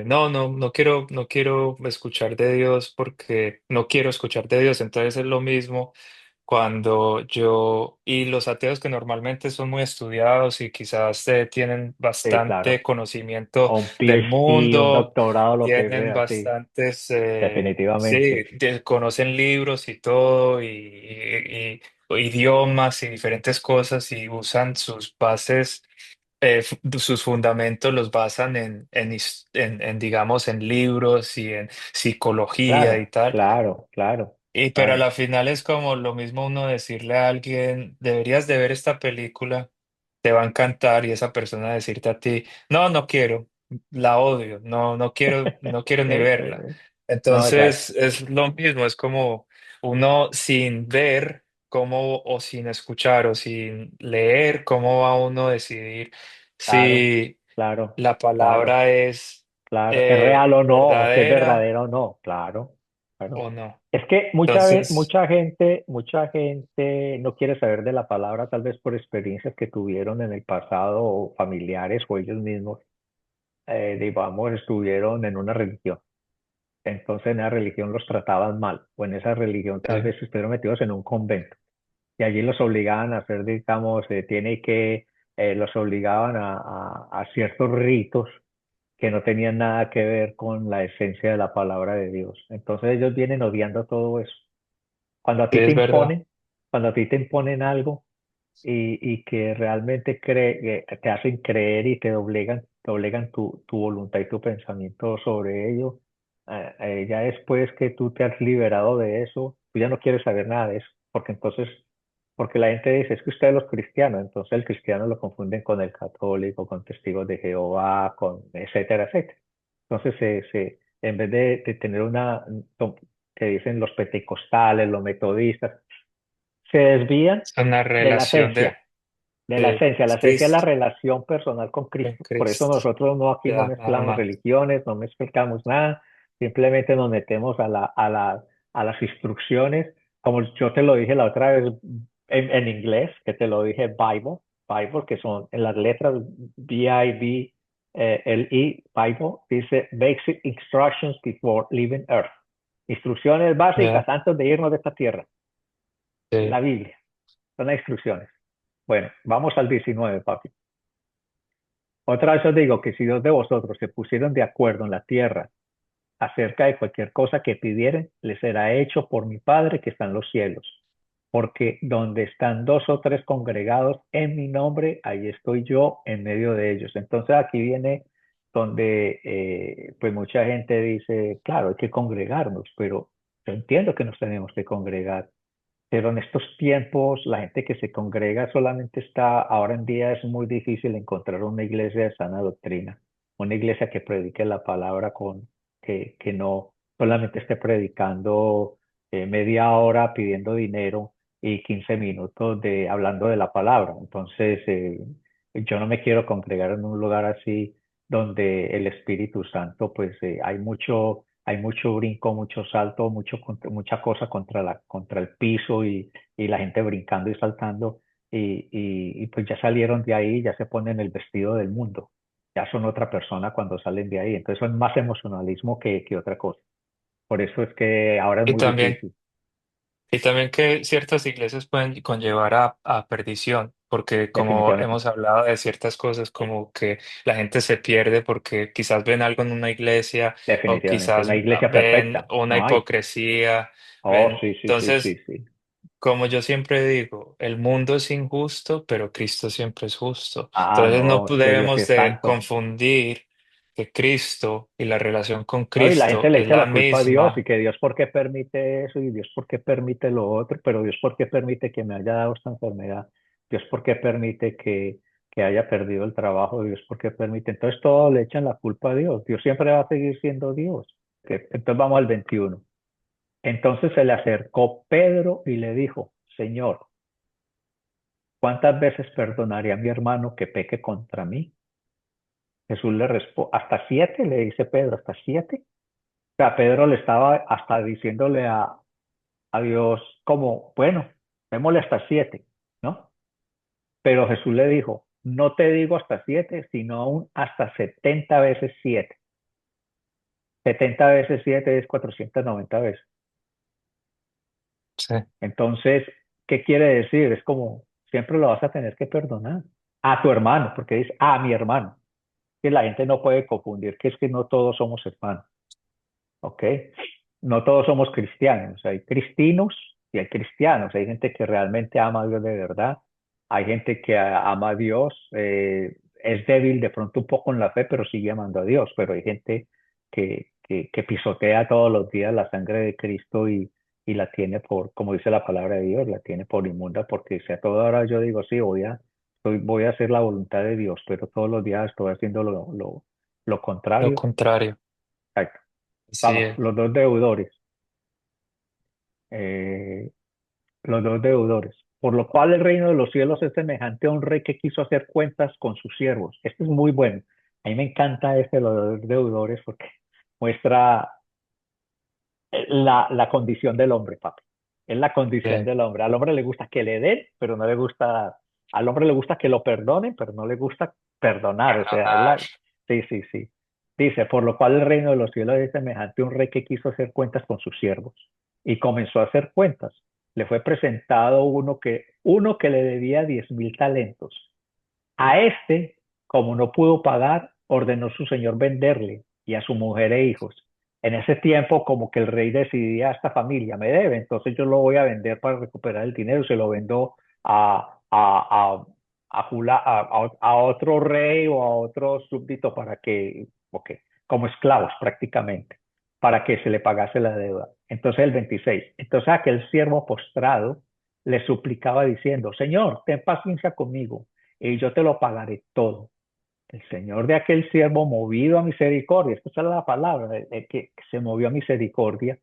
no quiero escuchar de Dios porque no quiero escuchar de Dios. Entonces es lo mismo cuando y los ateos que normalmente son muy estudiados y quizás tienen Sí, bastante claro. conocimiento O un del PhD, un mundo, doctorado, lo que tienen sea, sí, bastantes, sí, definitivamente. conocen libros y todo o idiomas y diferentes cosas y usan sus bases, sus fundamentos los basan digamos, en libros y en psicología y Claro, tal. claro, claro, Pero a claro. la final es como lo mismo uno decirle a alguien, deberías de ver esta película, te va a encantar y esa persona decirte a ti, no quiero, la odio, no quiero ni verla. No, Entonces es lo mismo, es como uno sin ver cómo o sin escuchar o sin leer, cómo va uno a decidir claro, si claro, la claro, palabra es claro. ¿Es real o no? ¿O si es verdadera. verdadero o no? Claro. Claro. o no. Es que Entonces, mucha gente no quiere saber de la palabra, tal vez por experiencias que tuvieron en el pasado, o familiares, o ellos mismos, digamos, estuvieron en una religión. Entonces en esa religión los trataban mal, o en esa religión tal sí, vez estuvieron metidos en un convento. Y allí los obligaban a hacer, digamos, los obligaban a ciertos ritos que no tenían nada que ver con la esencia de la palabra de Dios. Entonces ellos vienen odiando todo eso. Cuando a sí ti te es verdad. imponen, cuando a ti te imponen algo y que realmente te hacen creer y te obligan tu voluntad y tu pensamiento sobre ello, ya después que tú te has liberado de eso, tú ya no quieres saber nada de eso, porque la gente dice, es que ustedes los cristianos, entonces el cristiano lo confunden con el católico, con testigos de Jehová, con etcétera, etcétera. Entonces, en vez de tener que dicen los pentecostales, los metodistas, se desvían Es una de la relación esencia, de la de esencia. La esencia es la Cristo, relación personal con con Cristo. Por eso Cristo. nosotros no aquí no Ya, nada mezclamos más. religiones, no mezclamos nada, simplemente nos metemos a las instrucciones, como yo te lo dije la otra vez en inglés, que te lo dije Bible, que son en las letras Bible, dice Basic Instructions Before Leaving Earth. Instrucciones básicas Ya, antes de irnos de esta tierra. sí. La Biblia, son las instrucciones. Bueno, vamos al 19, papi. Otra vez os digo que si dos de vosotros se pusieron de acuerdo en la tierra acerca de cualquier cosa que pidieren, les será hecho por mi Padre que está en los cielos. Porque donde están dos o tres congregados en mi nombre, ahí estoy yo en medio de ellos. Entonces aquí viene donde pues mucha gente dice, claro, hay que congregarnos, pero yo entiendo que nos tenemos que congregar. Pero en estos tiempos, la gente que se congrega solamente ahora en día es muy difícil encontrar una iglesia de sana doctrina, una iglesia que predique la palabra que no solamente esté predicando media hora pidiendo dinero y 15 minutos hablando de la palabra. Entonces, yo no me quiero congregar en un lugar así donde el Espíritu Santo, pues hay mucho brinco, mucho salto, mucha cosa contra el piso y la gente brincando y saltando y pues ya salieron de ahí, ya se ponen el vestido del mundo, ya son otra persona cuando salen de ahí, entonces son más emocionalismo que otra cosa. Por eso es que ahora es Y muy también, difícil, y también que ciertas iglesias pueden conllevar a perdición, porque como definitivamente, hemos hablado de ciertas cosas, como que la gente se pierde porque quizás ven algo en una iglesia o definitivamente. quizás Una iglesia ven perfecta, una no hay. hipocresía, Oh, ven. sí, sí, sí, sí, Entonces, sí. como yo siempre digo, el mundo es injusto, pero Cristo siempre es justo. Ah, Entonces no no, es que Dios sí debemos es de santo. confundir que Cristo y la relación con No, y la gente Cristo le es echa la la culpa a Dios y misma. que Dios por qué permite eso y Dios por qué permite lo otro, pero Dios por qué permite que me haya dado esta enfermedad, Dios por qué permite que haya perdido el trabajo, Dios por qué permite. Entonces todo le echan la culpa a Dios. Dios siempre va a seguir siendo Dios. Entonces vamos al 21. Entonces se le acercó Pedro y le dijo, Señor, ¿cuántas veces perdonaré a mi hermano que peque contra mí? Jesús le responde, hasta 7, le dice Pedro, hasta 7. O sea, Pedro le estaba hasta diciéndole a Dios como, bueno, démosle hasta 7, ¿no? Pero Jesús le dijo, no te digo hasta 7, sino aún hasta 70 veces 7. 70 veces 7 es 490 veces. Sí. Entonces, ¿qué quiere decir? Es como, siempre lo vas a tener que perdonar a tu hermano, porque dice, a mi hermano. Que la gente no puede confundir que es que no todos somos hermanos. ¿Ok? No todos somos cristianos, hay cristinos y hay cristianos, hay gente que realmente ama a Dios de verdad, hay gente que ama a Dios, es débil de pronto un poco en la fe, pero sigue amando a Dios, pero hay gente que pisotea todos los días la sangre de Cristo y la tiene como dice la palabra de Dios, la tiene por inmunda, porque si a toda hora yo digo, sí, voy a hacer la voluntad de Dios, pero todos los días estoy haciendo lo Lo contrario. contrario. Exacto. Sí, Vamos, los dos deudores. eh, los dos deudores. Por lo cual el reino de los cielos es semejante a un rey que quiso hacer cuentas con sus siervos. Este es muy bueno. A mí me encanta este de los dos deudores porque muestra la condición del hombre, papi. Es la condición Sí. del hombre. Al hombre le gusta que le den, pero no le gusta dar. Al hombre le gusta que lo perdonen, pero no le gusta perdonar. O sea, Perdonar. sí, sí, sí. Dice, por lo cual el reino de los cielos es semejante a un rey que quiso hacer cuentas con sus siervos y comenzó a hacer cuentas. Le fue presentado uno que le debía 10.000 talentos. A este, como no pudo pagar, ordenó su señor venderle y a su mujer e hijos. En ese tiempo, como que el rey decidía a esta familia, me debe, entonces yo lo voy a vender para recuperar el dinero, se lo vendo a otro rey o a otro súbdito para que, ok, como esclavos prácticamente, para que se le pagase la deuda. Entonces el 26, entonces aquel siervo postrado le suplicaba diciendo, Señor, ten paciencia conmigo y yo te lo pagaré todo. El Señor de aquel siervo movido a misericordia, esta es la palabra, que se movió a misericordia,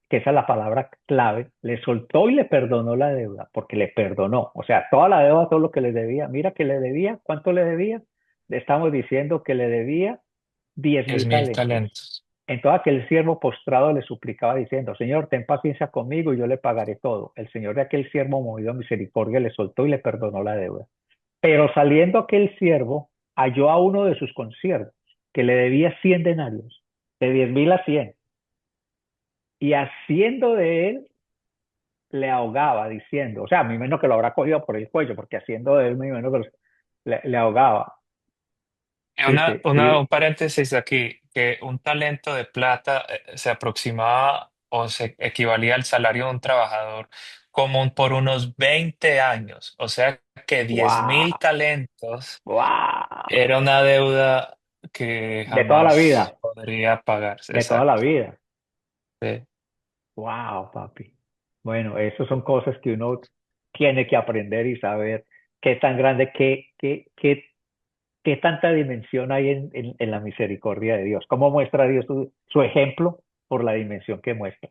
que esa es la palabra clave, le soltó y le perdonó la deuda, porque le perdonó, o sea, toda la deuda, todo lo que le debía, mira que le debía, ¿cuánto le debía? Le estamos diciendo que le debía diez diez mil mil talentos. talentos. Entonces aquel siervo postrado le suplicaba diciendo, Señor, ten paciencia conmigo y yo le pagaré todo. El Señor de aquel siervo movido a misericordia le soltó y le perdonó la deuda. Pero saliendo aquel siervo, halló a uno de sus consiervos, que le debía 100 denarios, de 10.000 a 100, y haciendo de él, le ahogaba, diciendo, o sea, a mí menos que lo habrá cogido por el cuello, porque haciendo de él, me menos que le ahogaba. Dice, Un paréntesis aquí, que un talento de plata se aproximaba o se equivalía al salario de un trabajador común por unos 20 años. O sea que 10.000 wow, talentos wow, era una deuda que de toda la jamás vida, podría pagarse. de toda la Exacto. vida. Sí. Wow, papi. Bueno, eso son cosas que uno tiene que aprender y saber qué tan grande, qué tanta dimensión hay en la misericordia de Dios. ¿Cómo muestra Dios su ejemplo? Por la dimensión que muestra.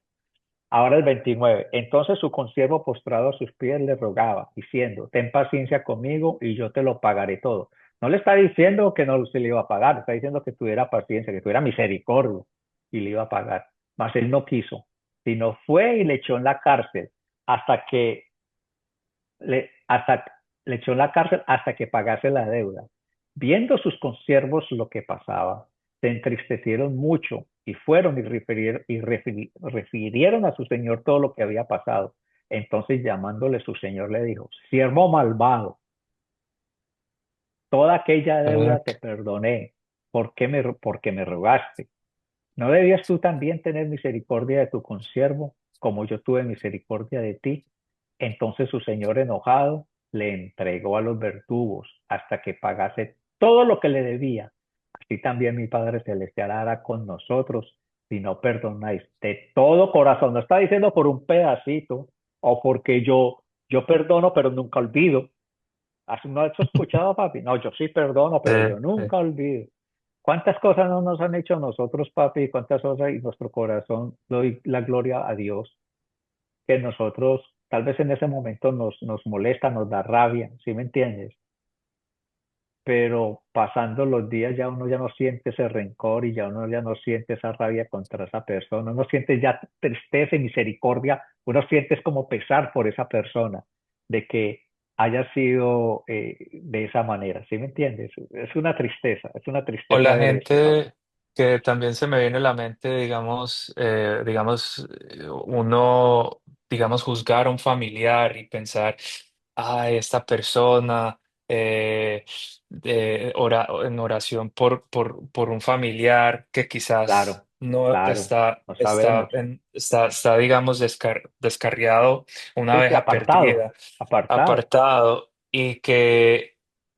Ahora el 29. Entonces su consiervo postrado a sus pies le rogaba, diciendo, ten paciencia conmigo y yo te lo pagaré todo. No le está diciendo que no se le iba a pagar, está diciendo que tuviera paciencia, que tuviera misericordia y le iba a pagar. Mas él no quiso, sino fue y le echó en la cárcel hasta que hasta le echó en la cárcel hasta que pagase la deuda. Viendo sus consiervos lo que pasaba, se entristecieron mucho y fueron refirieron a su señor todo lo que había pasado. Entonces llamándole su señor le dijo, siervo malvado, toda aquella deuda te Ok. perdoné, porque me rogaste. ¿No debías tú también tener misericordia de tu consiervo, como yo tuve misericordia de ti? Entonces su señor enojado le entregó a los verdugos hasta que pagase todo lo que le debía. Así también mi Padre Celestial hará con nosotros si no perdonáis de todo corazón. No está diciendo por un pedacito o porque yo perdono pero nunca olvido. ¿No has escuchado, papi? No, yo sí perdono, Sí, pero yo sí. nunca olvido. ¿Cuántas cosas no nos han hecho a nosotros, papi? ¿Cuántas cosas y nuestro corazón doy la gloria a Dios? Que nosotros tal vez en ese momento nos molesta, nos da rabia, ¿sí me entiendes? Pero pasando los días ya uno ya no siente ese rencor y ya uno ya no siente esa rabia contra esa persona, uno siente ya tristeza y misericordia, uno siente es como pesar por esa persona de que haya sido de esa manera, ¿sí me entiendes? Es una O tristeza la ver eso, papi. gente que también se me viene a la mente, uno, digamos, juzgar a un familiar y pensar, ay, esta persona, en oración por un familiar que quizás Claro, no claro, está, no sabemos. digamos, descarriado, una Sí, sí, abeja apartado, perdida, apartado. apartado, y que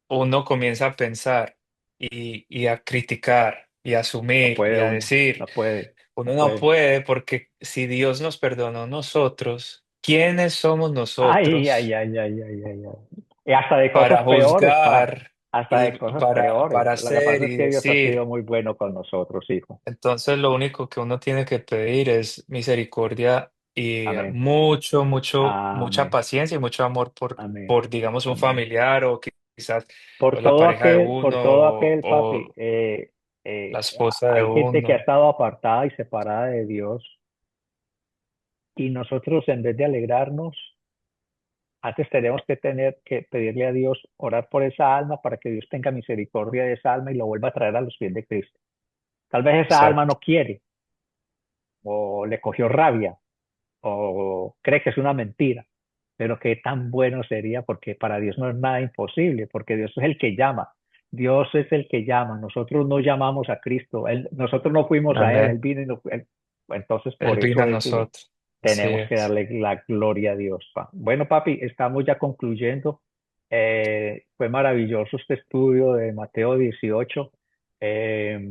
uno comienza a pensar y a criticar y a No asumir y puede a uno, decir, no puede, uno no no puede. puede porque si Dios nos perdonó a nosotros, ¿quiénes somos Ay, ay, nosotros ay, ay, ay, ay, ay. Y hasta de cosas para peores, pa. juzgar Hasta y de cosas para peores. Lo que hacer pasa es y que Dios ha sido decir? muy bueno con nosotros, hijo. Entonces lo único que uno tiene que pedir es misericordia y Amén, mucha amén, paciencia y mucho amor amén, por digamos, un amén. familiar o quizás o la pareja de Por uno todo aquel, papi, o la esposa de hay gente que ha uno. estado apartada y separada de Dios Y nosotros, en vez de alegrarnos, antes tenemos que tener que pedirle a Dios, orar por esa alma para que Dios tenga misericordia de esa alma y lo vuelva a traer a los pies de Cristo. Tal vez esa alma exacto. no quiere, o le cogió rabia, o cree que es una mentira, pero qué tan bueno sería, porque para Dios no es nada imposible, porque Dios es el que llama. Dios es el que llama, nosotros no llamamos a Cristo, nosotros no fuimos a Él Amén. vino y entonces Él por vino a eso nosotros. Así tenemos que es. darle la gloria a Dios. Bueno, papi, estamos ya concluyendo. Fue maravilloso este estudio de Mateo 18. Eh,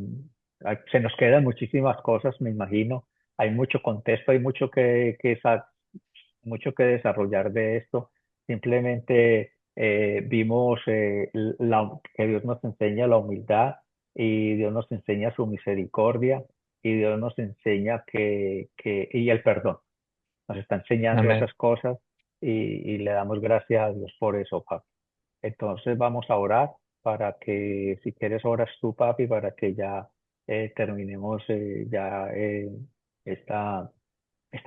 Se nos quedan muchísimas cosas, me imagino. Hay mucho contexto, hay mucho que desarrollar de esto. Simplemente vimos que Dios nos enseña la humildad y Dios nos enseña su misericordia y Dios nos enseña y el perdón. Nos está enseñando Amén. esas cosas y le damos gracias a Dios por eso, papi. Entonces vamos a orar para que, si quieres, oras tú, papi, para que ya terminemos ya esta,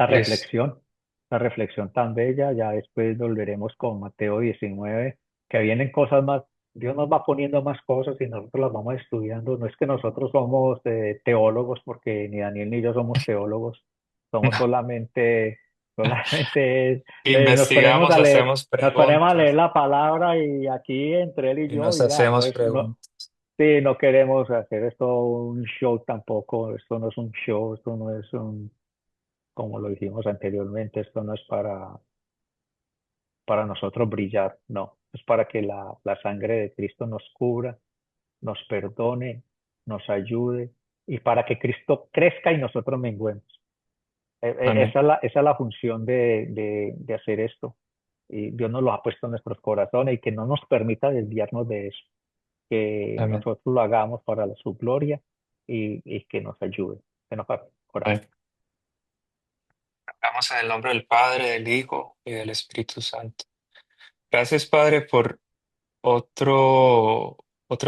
Listo. esta reflexión tan bella. Ya después volveremos con Mateo 19, que vienen cosas más. Dios nos va poniendo más cosas y nosotros las vamos estudiando. No es que nosotros somos teólogos, porque ni Daniel ni yo somos teólogos. Somos No. solamente Investigamos, hacemos nos ponemos a leer preguntas la palabra y aquí entre él y y yo, nos y ya, hacemos preguntas. sí, no queremos hacer esto un show tampoco. Esto no es un show, esto no es como lo dijimos anteriormente, esto no es para nosotros brillar, no, es para que la sangre de Cristo nos cubra, nos perdone, nos ayude y para que Cristo crezca y nosotros menguemos. Amén. Esa es la función de hacer esto. Y Dios nos lo ha puesto en nuestros corazones y que no nos permita desviarnos de eso, que Amén. nosotros lo hagamos para su gloria y que nos ayude. Bueno, papi, oramos. Amén. Vamos en el nombre del Padre, del Hijo y del Espíritu Santo. Gracias, Padre, por otro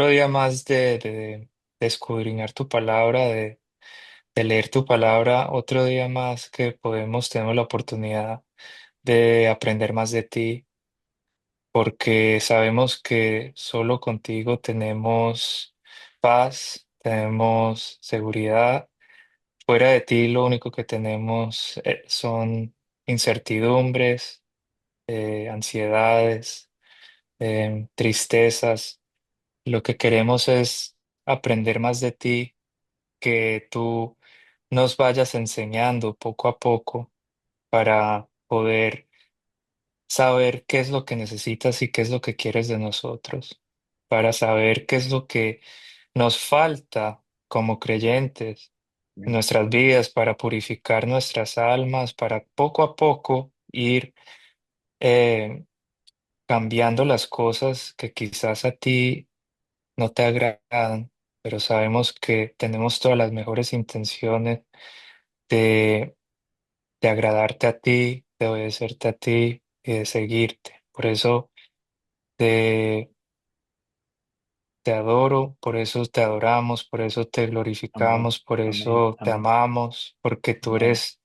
día más de escudriñar tu palabra, de leer tu palabra, otro día más que tenemos la oportunidad de aprender más de ti, porque sabemos que solo contigo tenemos paz, tenemos seguridad. Fuera de ti lo único que tenemos son incertidumbres, ansiedades, tristezas. Lo que queremos es aprender más de ti, que tú nos vayas enseñando poco a poco para poder saber qué es lo que necesitas y qué es lo que quieres de nosotros, para saber qué es lo que nos falta como creyentes en Amén. nuestras vidas, para purificar nuestras almas, para poco a poco ir eh, cambiando las cosas que quizás a ti no te agradan, pero sabemos que tenemos todas las mejores intenciones de, de agradarte a ti, de obedecerte a ti y de seguirte. Por eso te, te adoro, por eso te adoramos, por eso te Amén. glorificamos, por Amén. eso te Amén. amamos, porque tú Amén. eres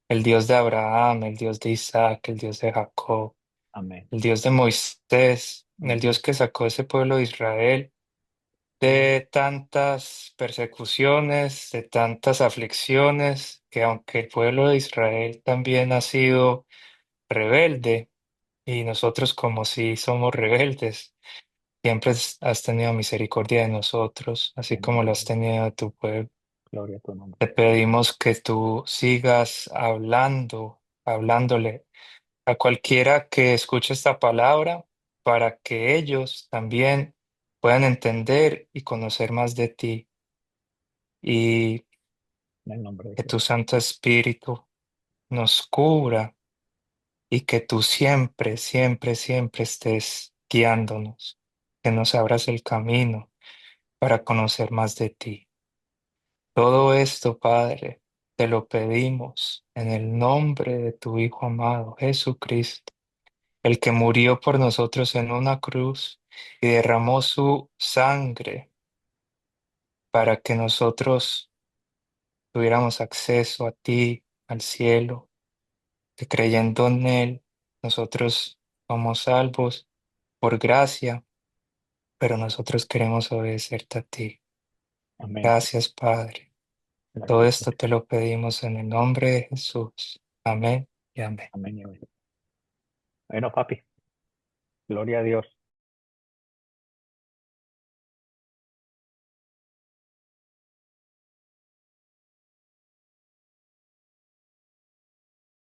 el Dios de Abraham, el Dios de Isaac, el Dios de Jacob, Amén. el Dios de Moisés, el Amén. Dios que sacó ese pueblo de Israel de tantas persecuciones, de tantas aflicciones, que aunque el pueblo de Israel también ha sido rebelde, y nosotros como si somos rebeldes, siempre has tenido misericordia de nosotros, así como lo has Amén. tenido de tu pueblo. Gloria a tu nombre. Te pedimos que tú sigas hablándole a cualquiera que escuche esta palabra, para que ellos también puedan entender y conocer más de ti, y En el nombre de que tu Jesús. Santo Espíritu nos cubra, y que tú siempre, siempre, siempre estés guiándonos, que nos abras el camino para conocer más de ti. Todo esto, Padre, te lo pedimos en el nombre de tu Hijo amado, Jesucristo, el que murió por nosotros en una cruz y derramó su sangre para que nosotros tuviéramos acceso a ti, al cielo, que creyendo en Él nosotros somos salvos por gracia, pero nosotros queremos obedecerte a ti. Amén. Gracias, Padre. Todo Gracias, esto Señor. te lo pedimos en el nombre de Jesús. Amén y amén. Amén. Y amén. Bueno, papi, gloria a Dios.